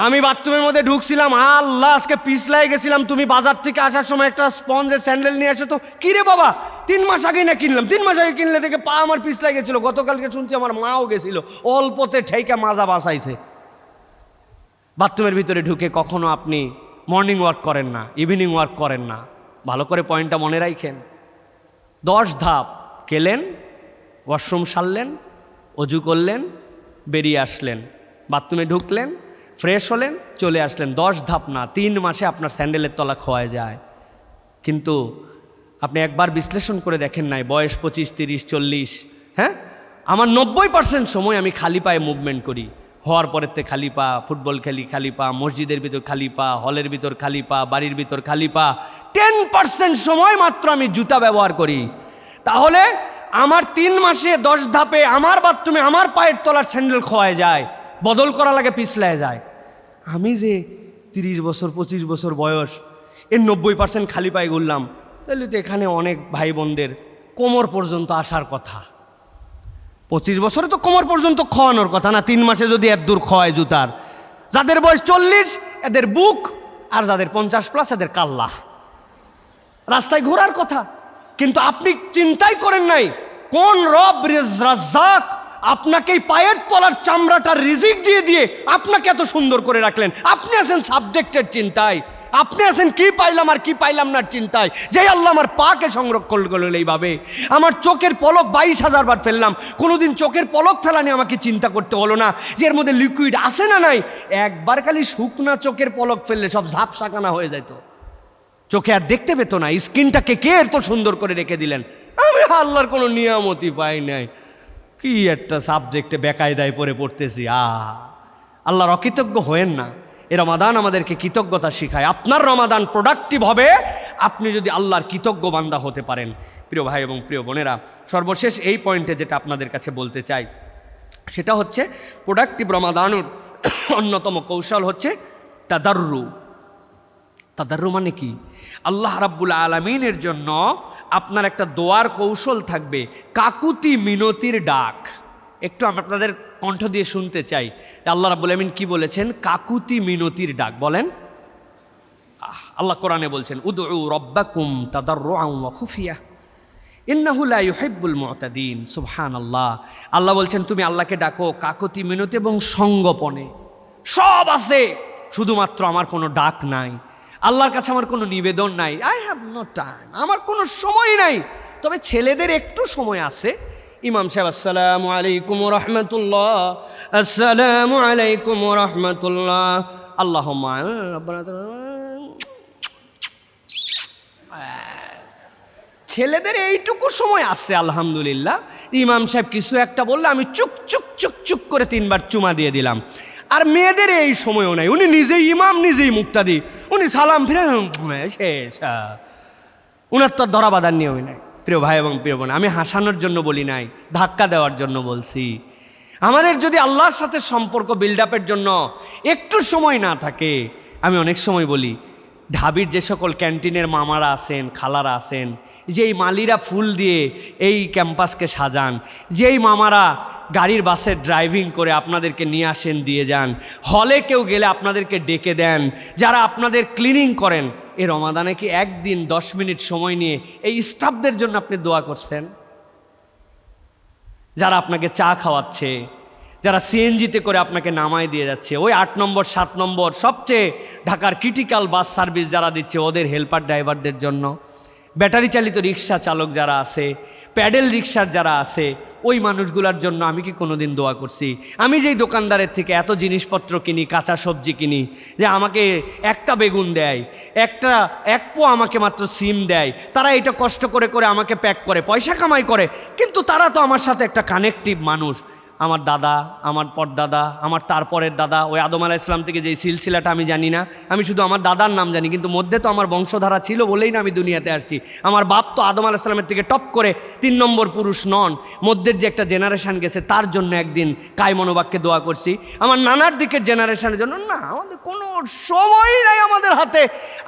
আমি বাথরুমের মধ্যে ঢুকছিলাম, আল্লাহ আজকে পিছলাই গেছিলাম, তুমি বাজার থেকে আসার সময় একটা স্পঞ্জের স্যান্ডেল নিয়ে আসো তো। কিরে বাবা, 3 মাস আগেই না কিনলাম, 3 মাস আগে কিনলে থেকে পা আমার পিছলাই গেছিল। গতকালকে শুনছি আমার মাও গেছিল, অল্পতে ঠেকা মাজা বাসাইছে। বাথরুমের ভিতরে ঢুকে কখনো আপনি মর্নিং ওয়াক করেন না, ইভিনিং ওয়াক করেন না। ভালো করে পয়েন্টটা মনে রাখেন। 10 ধাপ গেলেন, ওয়াশরুম সারলেন, অজু করলেন, বেরিয়ে আসলেন, বাথরুমে ঢুকলেন, ফ্রেশ হলেন, চলে আসলেন। 10 ধাপ না, 3 মাসে আপনার স্যান্ডেলের তলা খোয়া যায়। কিন্তু আপনি একবার বিশ্লেষণ করে দেখেন নাই, বয়স 25, 30, 40, হ্যাঁ, আমার 90% সময় আমি খালি পায়ে মুভমেন্ট করি। হওয়ার পরের তে খালি পা, ফুটবল খেলি খালি পা, মসজিদের ভিতর খালি পা, হলের ভিতর খালি পা, বাড়ির ভিতর খালি পা, 10% সময় মাত্র আমি জুতা ব্যবহার করি। তাহলে আমার 3 মাসে 10 ধাপে আমার বাথরুমে আমার পায়ের তলার স্যান্ডেল খোয়ায় যায়, বদল করা লাগে, পিছলায় যায়। আমি যে 30 বছর 25 বছর বয়স, এর 90% খালি পায়ে ঘুরলাম, তাহলে তো এখানে অনেক ভাই বোনদের কোমর পর্যন্ত আসার কথা। 25 বছরে তো কোমর পর্যন্ত খাওয়ানোর কথা না, 3 মাসে যদি এত দূর খাওয়ায় জুতার। যাদের বয়স 40 এদের বুক, আর যাদের 50+ এদের কাল্লা, রাস্তায় ঘোরার কথা। কিন্তু আপনি চিন্তাই করেন নাই কোন রব রাজ্জাক আপনাকে এই পায়ের তলার চামড়াটার রিজিক দিয়ে দিয়ে আপনাকে এত সুন্দর করে রাখলেন। আপনি আছেন সাবজেক্টের চিন্তায়, আপনি আছেন কি পাইলাম আর কি পাইলাম না চিন্তায়। যে আল্লাহ আমার পাকে সংরক্ষণ করলেন এইভাবে, আমার চোখের পলক 22,000 বার ফেললাম, কোনোদিন চোখের পলক ফেলা নিয়ে আমাকে চিন্তা করতে হলো না যে এর মধ্যে লিকুইড আছে না নাই। একবার খালি শুকনা চোখের পলক ফেললে সব ঝাপসাকানা হয়ে যেত, চোখে আর দেখতে পেত না। স্কিনটাকে কে এত সুন্দর করে রেখে দিলেন। আমি আল্লাহর কোনো নিয়ামতই পাই নাই, কি একটা সাবজেক্টে বেকায়দায় পড়তেছি। আল্লাহর অকৃতজ্ঞ হয়েন না। এ রমাদান আমাদেরকে কৃতজ্ঞতা শিখায়। আপনার রমাদান প্রোডাক্টিভ হবে আপনি যদি আল্লাহর কৃতজ্ঞ বান্দা হতে পারেন। প্রিয় ভাই এবং প্রিয় বোনেরা, সর্বশেষ এই পয়েন্টে যেটা আপনাদের কাছে বলতে চাই সেটা হচ্ছে প্রোডাক্টিভ রমাদানের অন্যতম কৌশল হচ্ছে তাদাররু। তাদাররু মানে কি? আল্লাহ রাব্বুল আলামিনের জন্য আপনার একটা দোয়ার কৌশল থাকবে, কাকুতি মিনতির ডাক। একটু আমি আপনাদের কণ্ঠ দিয়ে শুনতে চাই আল্লাহ রাব্বুল আলামিন কি বলেছেন। কাকুতি মিনতির ডাক বলেন। আল্লাহ কোরআনে বলছেন, উদউ রাব্বাকুম তাদাররুআন ওয়া খুফিয়া ইন্নাহু লা ইউহিব্বুল মুতাদিন। সুবহানাল্লাহ। আল্লাহ বলছেন তুমি আল্লাহকে ডাকো কাকুতি মিনতি এবং সঙ্গোপনে। সব আছে, শুধুমাত্র আমার কোনো ডাক নাই, আল্লাহর কাছে আমার কোনো নিবেদন নাই। আই হ্যাভ নো টাইম, আমার কোনো সময় নাই। তবে ছেলেদের একটু সময় আছে। ইমাম সাহেব আসসালামু আলাইকুম ওয়া রাহমাতুল্লাহ, আসসালামু আলাইকুম ওয়া রাহমাতুল্লাহ, আল্লাহুম্মা রাব্বানা। ছেলেদের এইটুকু সময় আছে আলহামদুলিল্লাহ। ইমাম সাহেব কিছু একটা বললে আমি চুক চুক চুক চুক করে 3 বার চুমা দিয়ে দিলাম। আর মেয়েদের এই সময়ও নাই, উনি নিজেই ইমাম নিজেই মুক্তাদি, উনি সালাম ফিরে শেষ। উনার তো ধরা বাঁধার নিয়মই নাই। প্রিয় ভাই এবং প্রিয় বোন, আমি হাসানোর জন্য বলি নাই, ধাক্কা দেওয়ার জন্য বলছি। আমাদের যদি আল্লাহর সাথে সম্পর্ক বিল্ড আপের জন্য একটু সময় না থাকে, আমি অনেক সময় বলি ঢাবির যে সকল ক্যান্টিনের মামারা আছেন, খালারা আছেন, যেই মালিরা ফুল দিয়ে এই ক্যাম্পাসকে সাজান, যেই মামারা গাড়ির বাসে ড্রাইভিং করে আপনাদেরকে নিয়ে আসেন দিয়ে যান, হলে কেউ গেলে আপনাদেরকে ডেকে দেন, যারা আপনাদের ক্লিনিং করেন, এই রমাদানে কি একদিন 10 মিনিট সময় নিয়ে এই স্টাফদের জন্য আপনি দোয়া করছেন? যারা আপনাকে চা খাওয়াচ্ছে, যারা সিএনজিতে করে আপনাকে নামায় দিয়ে যাচ্ছে, ওই 8 নম্বর 7 নম্বর সবচেয়ে ঢাকার ক্রিটিক্যাল বাস সার্ভিস যারা দিচ্ছে ওদের হেল্পার ড্রাইভারদের জন্য, ব্যাটারি চালিত রিক্সা চালক যারা আছে, প্যাডেল রিক্সার যারা আছে, ওই মানুষগুলোর জন্য আমি কি কোনোদিন দোয়া করছি? আমি যেই দোকানদারের থেকে এত জিনিসপত্র কিনি, কাঁচা সবজি কিনি, যে আমাকে একটা বেগুন দেয়, এক পোয়া আমাকে মাত্র সিম দেয়, তারা এটা কষ্ট করে করে আমাকে প্যাক করে পয়সা কামাই করে, কিন্তু তারা তো আমার সাথে একটা কানেকটিভ মানুষ। আমার দাদা, আমার পরদাদা, আমার তারপরের দাদা, ওই আদম আলাইহিস সালাম থেকে যেই সিলসিলাটা আমি জানি না, আমি শুধু আমার দাদার নাম জানি, কিন্তু মধ্যে তো আমার বংশধারা ছিল বলেই না আমি দুনিয়াতে আসছি। আমার বাপ তো আদম আলাইহিস সালামের থেকে টপ করে 3 নম্বর পুরুষ নন, মধ্যের যে একটা জেনারেশন গেছে তার জন্য একদিন কায় মনোবাক্যে দোয়া করছি। আমার নানার দিকের জেনারেশনের জন্য না, আমাদের কোনো সময় নাই আমাদের হাতে,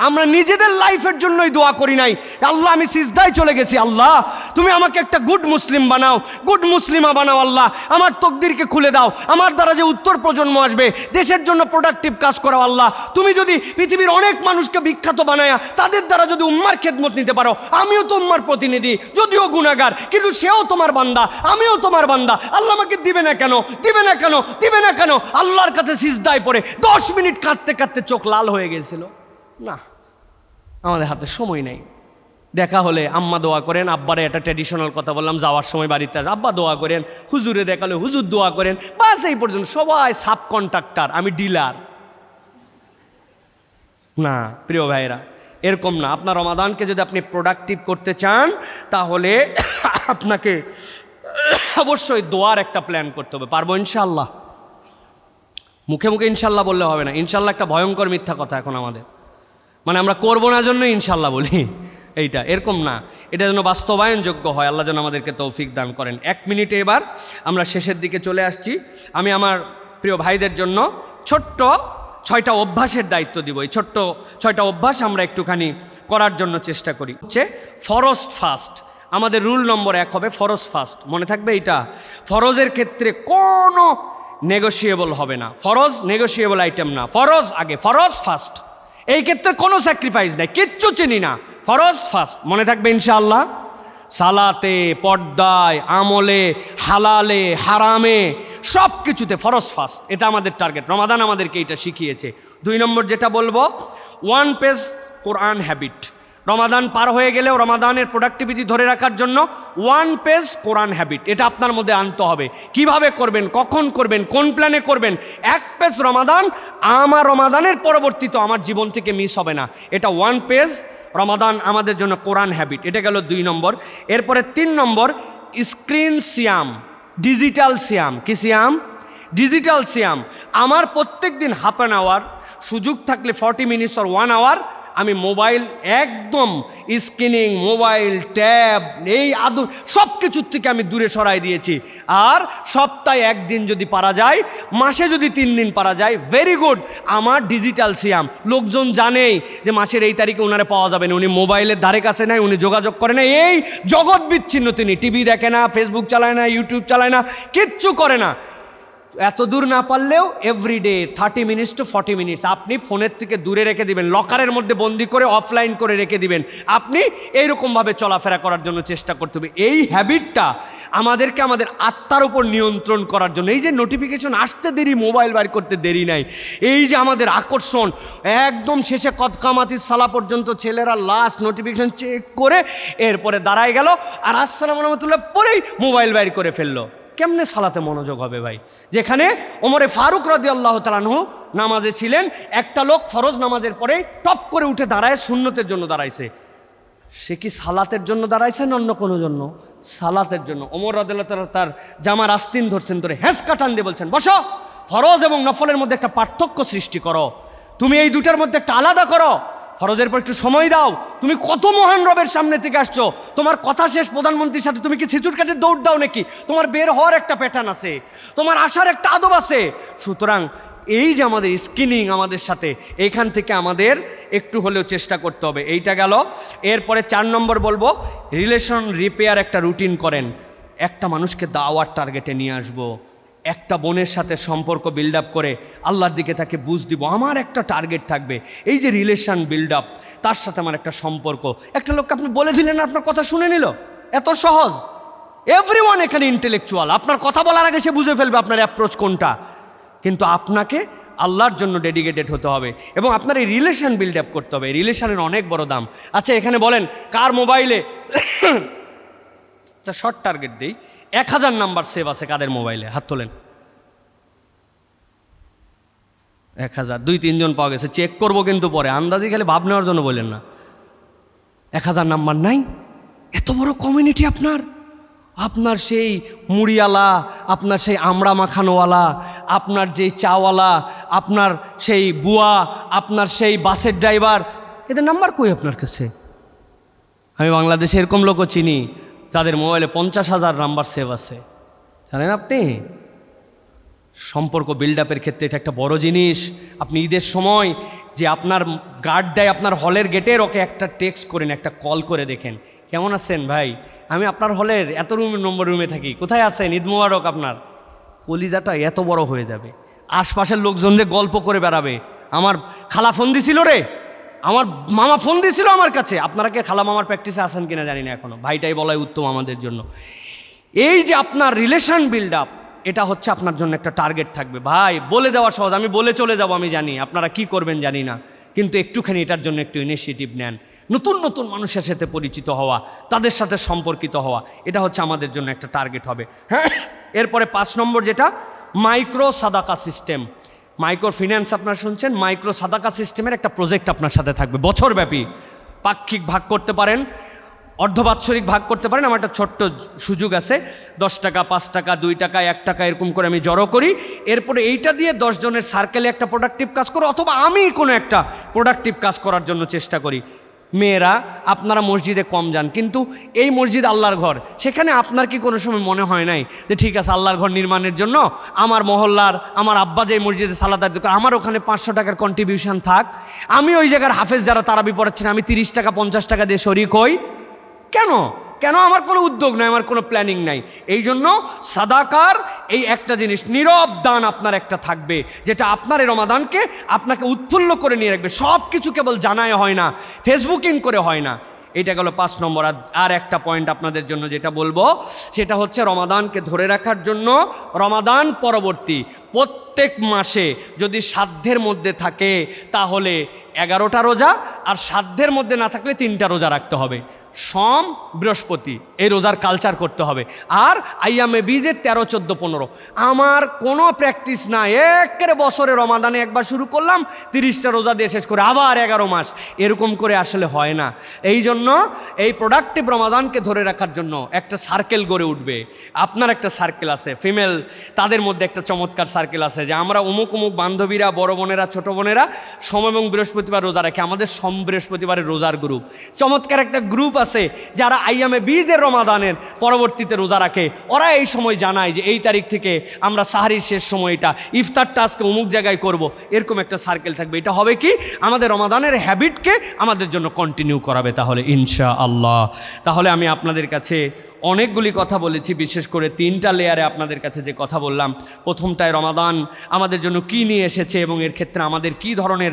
আমরা নিজেদের লাইফের জন্যই দোয়া করি নাই। আল্লাহ আমি সিজদায় চলে গেছি, আল্লাহ তুমি আমাকে একটা গুড মুসলিম বানাও, গুড মুসলিমা বানাও, আল্লাহ আমার তকদিরকে খুলে দাও, আমার দ্বারা যে উত্তর প্রজন্ম আসবে দেশের জন্য প্রোডাক্টিভ কাজ করাও, আল্লাহ তুমি যদি পৃথিবীর অনেক মানুষকে বিখ্যাত বানায়া তাদের দ্বারা যদি উম্মার খেদমত নিতে পারো, আমিও তো উম্মার প্রতিনিধি, যদিও গুনাহগার, কিন্তু সেও তোমার বান্দা, আমিও তোমার বান্দা, আল্লাহ আমাকে দিবে না কেন, দিবে না কেন, দিবে না কেন? আল্লাহর কাছে সিজদায় পড়ে 10 মিনিট কাঁদতে কাঁদতে চোখ লাল হয়ে গেছিল। না, আমাদের হাতে সময় নেই। দেখা হলে আম্মা দোয়া করেন, আব্বারে একটা ট্র্যাডিশনাল কথা বললাম, যাওয়ার সময় বাড়িতে আব্বা দোয়া করেন, হুজুরে দেখালে হুজুর দোয়া করেন, বাস এই পর্যন্ত। সবাই সাব কন্ট্রাক্টর, আমি ডিলার। না প্রিয় ভাইরা, এরকম না। আপনার রমাদানকে যদি আপনি প্রোডাক্টিভ করতে চান তাহলে আপনাকে অবশ্যই দোয়ার একটা প্ল্যান করতে হবে। পারবো ইনশাআল্লাহ? মুখে মুখে ইনশাল্লাহ বললে হবে না, ইনশাল্লাহ একটা ভয়ঙ্কর মিথ্যা কথা এখন আমাদের, মানে আমরা করবো না জন্য ইনশাল্লাহ বলি, এইটা এরকম না, এটা যেন বাস্তবায়নযোগ্য হয়। আল্লাহ যেন আমাদেরকে তৌফিক দান করেন। 1 মিনিটে এবার আমরা শেষের দিকে চলে আসছি। আমি আমার প্রিয় ভাইদের জন্য ছোট্ট 6টা অভ্যাসের দায়িত্ব দিব। এই ছোট্ট 6টা অভ্যাস আমরা একটুখানি করার জন্য চেষ্টা করি। হচ্ছে ফরজ ফাস্ট। আমাদের রুল নম্বর 1 হবে ফরজ ফাস্ট। মনে থাকবে এইটা, ফরজের ক্ষেত্রে কোনো নেগোশিয়েবল হবে না, ফরজ নেগোশিয়েবল আইটেম না, ফরজ আগে, ফরজ ফাস্ট। এই ক্ষেত্রে কোনো স্যাক্রিফাইস নাই, কিচ্ছু চিনি না, ফরজ ফাস্ট। মনে থাকবে ইনশাআল্লাহ। সালাতে, পর্দায়, আমলে, হালালে, হারামে, সব কিছুতে ফরজ ফাস্ট, এটা আমাদের টার্গেট। রমাদান আমাদেরকে এটা শিখিয়েছে। 2 নম্বর যেটা বলবো, 1 পেজ কোরআন হ্যাবিট। রমাদান পার হয়ে গেলেও রমাদানের প্রোডাক্টিভিটি ধরে রাখার জন্য 1 পেজ কোরআন হ্যাবিট, এটা আপনার মধ্যে আনতে হবে। কিভাবে করবেন, কখন করবেন, কোন প্ল্যানে করবেন, 1 পেজ রমাদান আমার রমাদানের পরবর্তীতে আমার জীবন থেকে মিস হবে না। এটা 1 পেজ রমাদান আমাদের জন্য কোরআন হ্যাবিট। এটা গেল 2 নম্বর। এরপরে 3 নম্বর স্ক্রিন সিয়াম, ডিজিটাল সিয়াম। কি সিয়াম? ডিজিটাল সিয়াম। আমার প্রত্যেক দিন হাফ অ্যান আওয়ার, সুযোগ থাকলে 40 মিনিটস অর 1 আওয়ার আমি মোবাইল একদম স্ক্রিনিং, মোবাইল, ট্যাব, এই আদৌ সব কিছুর থেকে আমি দূরে সরাই দিয়েছি। আর সপ্তাহে 1 দিন যদি পারা যায়, মাসে যদি 3 দিন পারা যায়, ভেরি গুড। আমার ডিজিটাল সিয়াম। লোকজন জানেই যে মাসের এই তারিখে ওনারে পাওয়া যাবে না, উনি মোবাইলের ধারে কাছে নাই, উনি যোগাযোগ করে না, এই জগৎ বিচ্ছিন্ন তিনি, টিভি দেখে না, ফেসবুক চালায় না, ইউটিউব চালায় না, কিচ্ছু করে না। এত দূর না পারলেও এভরিডে 30 মিনিটস টু 40 মিনিটস আপনি ফোনের থেকে দূরে রেখে দিবেন, লকারের মধ্যে বন্দি করে অফলাইন করে রেখে দিবেন। আপনি এইরকমভাবে চলাফেরা করার জন্য চেষ্টা করতে হবে। এই হ্যাবিটটা আমাদেরকে আমাদের আত্মার উপর নিয়ন্ত্রণ করার জন্য, এই যে নোটিফিকেশন আসতে দেরি, মোবাইল বার করতে দেরি নাই, এই যে আমাদের আকর্ষণ, একদম শেষে কদকামাতির সালা পর্যন্ত ছেলেরা লাস্ট নোটিফিকেশন চেক করে এরপরে দাঁড়ায় গেল আর আসসালামু আলাইকুম পরেই মোবাইল বাইর করে ফেললো। কেমনে সালাতে মনোযোগ হবে ভাই? যেখানে ওমরে ফারুক রাদিয়াল্লাহু তাআলা আনহু নামাজে ছিলেন, একটা লোক ফরজ নামাজের পরে টপ করে উঠে দাঁড়ায় সুন্নতের জন্য দাঁড়াইছে। সে কি সালাতের জন্য দাঁড়াইছে না অন্য কোনো জন্য? সালাতের জন্য। ওমর রাদিয়াল্লাহু তাআলা তার জামার আস্তিন ধরছেন, ধরে হ্যাঁচকা টান দিয়ে বলছেন, বসো, ফরজ এবং নফলের মধ্যে একটা পার্থক্য সৃষ্টি করো, তুমি এই দুটার মধ্যে একটা আলাদা করো, ফরজের পর একটু সময় দাও। তুমি কত মহান রবের সামনে থেকে আসছো, তোমার কথা শেষ প্রধানমন্ত্রীর সাথে, তুমি কি সিচুর কাছে দৌড় দাও নাকি? তোমার বের হওয়ার একটা প্যাটার্ন আছে, তোমার আসার একটা আদব আছে। সুতরাং এই যে আমাদের স্ক্রিনিং আমাদের সাথে, এইখান থেকে আমাদের একটু হলেও চেষ্টা করতে হবে। এইটা গেল। এরপরে 4 নম্বর বলবো, রিলেশন রিপেয়ার একটা রুটিন করেন। একটা মানুষকে দাওয়ার টার্গেটে নিয়ে আসবো, একটা বোনের সাথে সম্পর্ক বিল্ড আপ করে আল্লাহর দিকে তাকে বুঝ দিব, আমার একটা টার্গেট থাকবে। এই যে রিলেশন বিল্ড আপ, তার সাথে আমার একটা সম্পর্ক। একটা লোককে আপনি বলে দিলেন, আপনার কথা শুনে নিল, এত সহজ। এভরিওয়ান এখানে ইন্টেলেকচুয়াল, আপনার কথা বলার আগে সে বুঝে ফেলবে আপনার অ্যাপ্রোচ কোনটা। কিন্তু আপনাকে আল্লাহর জন্য ডেডিকেটেড হতে হবে এবং আপনার এই রিলেশন বিল্ড আপ করতে হবে। রিলেশনের অনেক বড় দাম। আচ্ছা, এখানে বলেন কার মোবাইলে আচ্ছা শর্ট টার্গেট দিই, 1000 নাম্বার সেভ আছে কাদের মোবাইলে? হাত তোলেন। 1000, 2-3 জন পাওয়া গেছে। চেক করবো কিন্তু পরে, আন্দাজি খালি ভাব নেওয়ার জন্য বললেন না। 1000 নাম্বার নাই? এত বড় কমিউনিটি আপনার, আপনার সেই মুড়িওয়ালা, আপনার সেই আমড়া মাখানোওয়ালা, আপনার যেই চাওয়ালা, আপনার সেই বুয়া, আপনার সেই বাসের ড্রাইভার, এদের নাম্বার কই আপনার কাছে? আমি বাংলাদেশে এরকম লোকও চিনি যাদের মোবাইলে 50,000 নাম্বার সেভ আছে। জানেন আপনি? সম্পর্ক বিল্ড আপের ক্ষেত্রে এটা একটা বড় জিনিস। আপনি ঈদের সময় যে আপনার গার্ড দেয় আপনার হলের গেটের, ওকে একটা টেক্সট করেন, একটা কল করে দেখেন, কেমন আছেন ভাই, আমি আপনার হলের এত নম্বর রুমে থাকি, কোথায় আছেন, ঈদ মোবারক। আপনার কলিজাটা এত বড় হয়ে যাবে। আশপাশের লোকজনদের গল্প করে বেড়াবে, আমার খালা ফোন দিছিল রে, আমার মামা ফোন দিয়েছিল আমার কাছে। আপনারা কি খালা মামার প্র্যাকটিসে আসেন কিনা জানি না এখনো, ভাইটাই বলাই উত্তম আমাদের জন্য। এই যে আপনার রিলেশন বিল্ড আপ, এটা হচ্ছে আপনার জন্য একটা টার্গেট থাকবে। ভাই বলে দেওয়া সহজ, আমি বলে চলে যাব, আমি জানি আপনারা কি করবেন জানি না, কিন্তু একটুখানি এটার জন্য একটু ইনিশিয়েটিভ নেন। নতুন নতুন মানুষের সাথে পরিচিত হওয়া, তাদের সাথে সম্পর্কিত হওয়া, এটা হচ্ছে আমাদের জন্য একটা টার্গেট হবে। হ্যাঁ, এরপরে 5 নম্বর যেটা, মাইক্রো সাদাকা সিস্টেম। মাইক্রো ফিন্যান্স আপনারা শুনছেন, মাইক্রো সাদাকা সিস্টেমের একটা প্রজেক্ট আপনার সাথে থাকবে বছরব্যাপী। পাক্ষিক ভাগ করতে পারেন, অর্ধবাৎসরিক ভাগ করতে পারেন। আমার একটা ছোট্ট সুযোগ আছে, 10 টাকা, 5 টাকা, 2 টাকা, 1 টাকা এরকম করে আমি জড়ো করি। এরপরে এইটা দিয়ে 10 জনের সার্কেলে একটা প্রোডাক্টিভ কাজ করো, অথবা আমি কোনো একটা প্রোডাক্টিভ কাজ করার জন্য চেষ্টা করি। মেয়েরা, আপনারা মসজিদে কম যান, কিন্তু এই মসজিদ আল্লাহর ঘর, সেখানে আপনার কি কোনো সময় মনে হয় নাই যে ঠিক আছে আল্লাহর ঘর নির্মাণের জন্য আমার মহল্লার আমার আব্বা যে মসজিদে সালাত আদায় করে, আমার ওখানে 500 টাকার কন্ট্রিবিউশন থাক, আমি ওই জায়গার হাফেজ যারা তারাবি পড়াচ্ছেন আমি 30 টাকা 50 টাকা দিয়ে শরিক হই? কেন কেন আমার কোনো উদ্যোগ নাই, আমার কোনো প্ল্যানিং নাই। এই জন্য সাদাকার এই একটা জিনিস, নীরব দান আপনার একটা থাকবে, যেটা আপনার এই রমাদানকে আপনাকে উৎফুল্ল করে নিয়ে রাখবে। সব কিছু কেবল জানায় হয় না, ফেসবুকিং করে হয় না। এইটা গেল 5 নম্বর। আর একটা পয়েন্ট আপনাদের জন্য যেটা বলবো, সেটা হচ্ছে রমাদানকে ধরে রাখার জন্য রমাদান পরবর্তী প্রত্যেক মাসে যদি সাধ্যের মধ্যে থাকে তাহলে 11টা রোজা, আর সাধ্যের মধ্যে না থাকলে 3টা রোজা রাখতে হবে। সোম, বৃহস্পতি এই রোজার কালচার করতে হবে। আর আইয়ামে বীজের 13, 14, 15 আমার কোনো প্র্যাকটিস না, একেবারে বছরে রমাদানে একবার শুরু করলাম, 30টা রোজা দিয়ে শেষ করে আবার 11 মাস, এরকম করে আসলে হয় না। এই জন্য এই প্রোডাক্টিভ রমাদানকে ধরে রাখার জন্য একটা সার্কেল গড়ে উঠবে। আপনার একটা সার্কেল আছে ফিমেল, তাদের মধ্যে একটা চমৎকার সার্কেল আছে যে আমরা অমুক অমুক বান্ধবীরা, বড় বোনেরা, ছোট বোনেরা সোম এবং বৃহস্পতিবার রোজা রাখে, আমাদের সোম বৃহস্পতিবারের রোজার গ্রুপ। চমৎকার একটা গ্রুপ আছে যারা আইয়ামে বীজের রমাদানের পরবর্তীতে রোজা রাখে। ওরা এই সময় জানায় যে এই তারিখ থেকে আমরা সাহারির শেষ সময়টা, ইফতারটা আজকে অমুক জায়গায় করব, এরকম একটা সার্কেল থাকবে। এটা হবে কি আমাদের রমাদানের হ্যাবিটকে আমাদের জন্য কন্টিনিউ করাবে তাহলে ইনশাআল্লাহ। তাহলে আমি আপনাদের কাছে অনেকগুলি কথা বলেছি, বিশেষ করে 3টা লেয়ারে আপনাদের কাছে যে কথা বললাম। প্রথমটায় রমাদান আমাদের জন্য কি নিয়ে এসেছে এবং এর ক্ষেত্রে আমাদের কি ধরনের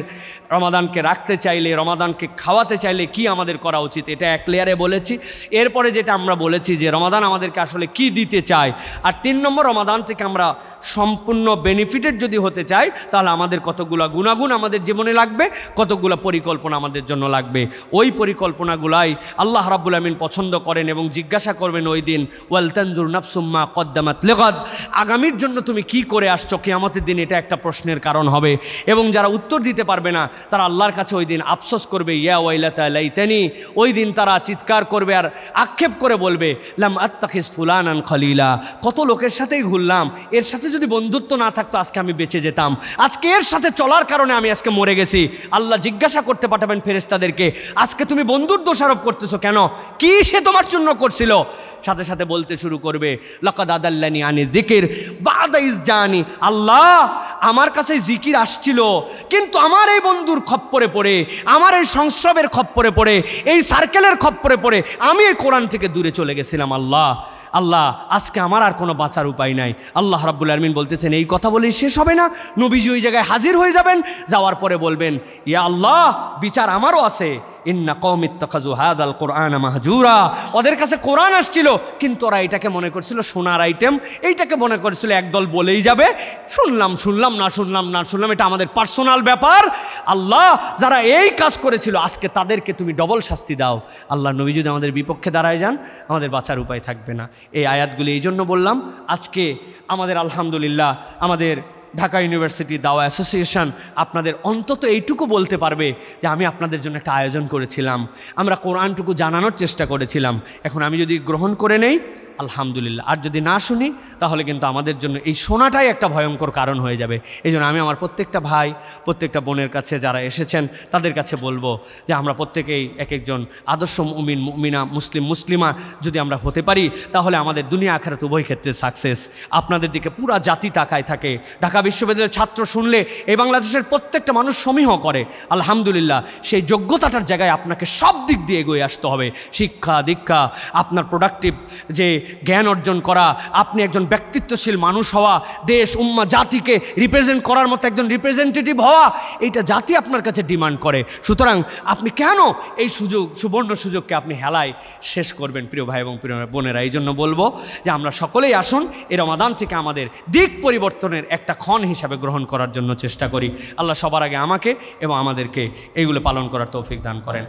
রমাদানকে রাখতে চাইলে, রমাদানকে খাওয়াতে চাইলে কি আমাদের করা উচিত, এটা এক লেয়ারে বলেছি। এরপরে যেটা আমরা বলেছি যে রমাদান আমাদেরকে আসলে কি দিতে চায়। আর 3 নম্বর, রমাদান থেকে আমরা সম্পূর্ণ বেনিফিটেড যদি হতে চাই তাহলে আমাদের কতগুলো গুণাগুণ আমাদের জীবনে লাগবে, কতগুলো পরিকল্পনা আমাদের জন্য লাগবে। ওই পরিকল্পনাগুলাই আল্লাহ রাব্বুল আমিন পছন্দ করেন এবং জিজ্ঞাসা করবেন ওই দিন, ওয়াল তানজুর নাফসুম মা কদ্দামাত লিগাদ, আগামীর জন্য তুমি কি করে আসছো কিয়ামতের দিন, এটা একটা প্রশ্নের কারণ হবে। এবং যারা উত্তর দিতে পারবে না তারা আল্লাহর কাছে ওই দিন আফসোস করবে, ইয়া ওয়াইলাতা লাইতানি, ওই দিন তারা চিৎকার করবে আর আক্ষেপ করে বলবে, লাম আত্তাখিজ ফুলানান খলিলা, কত লোকের সাথেই ঘুরলাম, এর সাথে যদি বন্ধুত্ব না থাকতো আজকে আমি বেঁচে যেতাম, আজকে এর সাথে চলার কারণে আমি আজকে মরে গেছি। আল্লাহ জিজ্ঞাসা করতে পাঠাবেন ফেরেশতাদেরকে, আজকে তুমি বন্ধুর দোষারোপ করতেছো কেন, কি সে তোমার জন্য করছিল? সাথে সাথে বলতে শুরু করবে, লাকাদ আদাল্লানি আনি যিকির বাদা ইজ জানি, আল্লাহ আমার কাছে জিকির আসছিল, কিন্তু আমার এই বন্ধুর খপ্পরে পড়ে, আমার এই সংস্রবের খপ্পরে পড়ে, এই সার্কেলের খপ্পরে পড়ে আমি এই কোরআন থেকে দূরে চলে গেছিলাম। আল্লাহ আল্লাহ আজকে আমার আর কোনো বাঁচার উপায় নাই। আল্লাহ রাব্বুল আলামিন বলতেছেন এই কথা বলেই শেষ হবে না, নবীজি ওই জায়গায় হাজির হয়ে যাবেন, যাওয়ার পরে বলবেন, ইয়া আল্লাহ বিচার আমারও আছে, ইন্না কওমি ইত্তাখাযু হাযাল কুরআনা মাহজুরা, ওদের কাছে কোরআন আসছিল কিন্তু ওরা এটাকে মনে করছিল সোনার আইটেম, এইটাকে মনে করছিল একদল বলেই যাবে, শুনলাম শুনলাম না শুনলাম না শুনলাম, এটা আমাদের পার্সোনাল ব্যাপার। আল্লাহ যারা এই কাজ করেছিল আজকে তাদেরকে তুমি ডবল শাস্তি দাও। আল্লাহ নবী যদি আমাদের বিপক্ষে দাঁড়ায় যান আমাদের বাঁচার উপায় থাকবে না। এই আয়াতগুলি এই জন্য বললাম, আজকে আমাদের আলহামদুলিল্লাহ আমাদের ঢাকা ইউনিভার্সিটি দাওয়া অ্যাসোসিয়েশন আপনাদের অন্তত এইটুকু বলতে পারবে যে আমি আপনাদের জন্য একটা আয়োজন করেছিলাম, আমরা কোরআনটুকু জানানোর চেষ্টা করেছিলাম, এখন আমি যদি গ্রহণ করে নেই আলহামদুলিল্লাহ, আর যদি না শুনি তাহলে কিন্তু আমাদের জন্য এই শোনাটাই একটা ভয়ঙ্কর কারণ হয়ে যাবে। এই জন্য আমি আমার প্রত্যেকটা ভাই প্রত্যেকটা বোনের কাছে যারা এসেছেন তাদের কাছে বলবো যে আমরা প্রত্যেকেই এক একজন আদর্শ মুমিন মুমিনা মুসলিম মুসলিমা যদি আমরা হতে পারি তাহলে আমাদের দুনিয়া আখিরাত উভয় ক্ষেত্রে সাকসেস। আপনাদের দিকে পুরা জাতি তাকায় থাকে, ঢাকা বিশ্ববিদ্যালয়ের ছাত্র শুনলে এই বাংলাদেশের প্রত্যেকটা মানুষ সমীহ করে। আলহামদুলিল্লাহ সেই যোগ্যতাটার জায়গায় আপনাকে সব দিক দিয়ে এগিয়ে আসতে হবে, শিক্ষা দীক্ষা, আপনার প্রোডাক্টিভ যে জ্ঞান অর্জন করা, আপনি একজন ব্যক্তিত্বশীল মানুষ হওয়া, দেশ উম্মা জাতিকে রিপ্রেজেন্ট করার মতো একজন রিপ্রেজেন্টেটিভ হওয়া, এইটা জাতি আপনার কাছে ডিমান্ড করে। সুতরাং আপনি কেন এই সুবর্ণ সুযোগকে আপনি হেলায় শেষ করবেন প্রিয় ভাই এবং প্রিয় বোনেরা? এই জন্য বলবো যে আমরা সকলেই আসুন এই রমাদান থেকে আমাদের দিক পরিবর্তনের একটা ক্ষণ হিসাবে গ্রহণ করার জন্য চেষ্টা করি। আল্লাহ সবার আগে আমাকে এবং আমাদেরকে এইগুলো পালন করার তৌফিক দান করেন।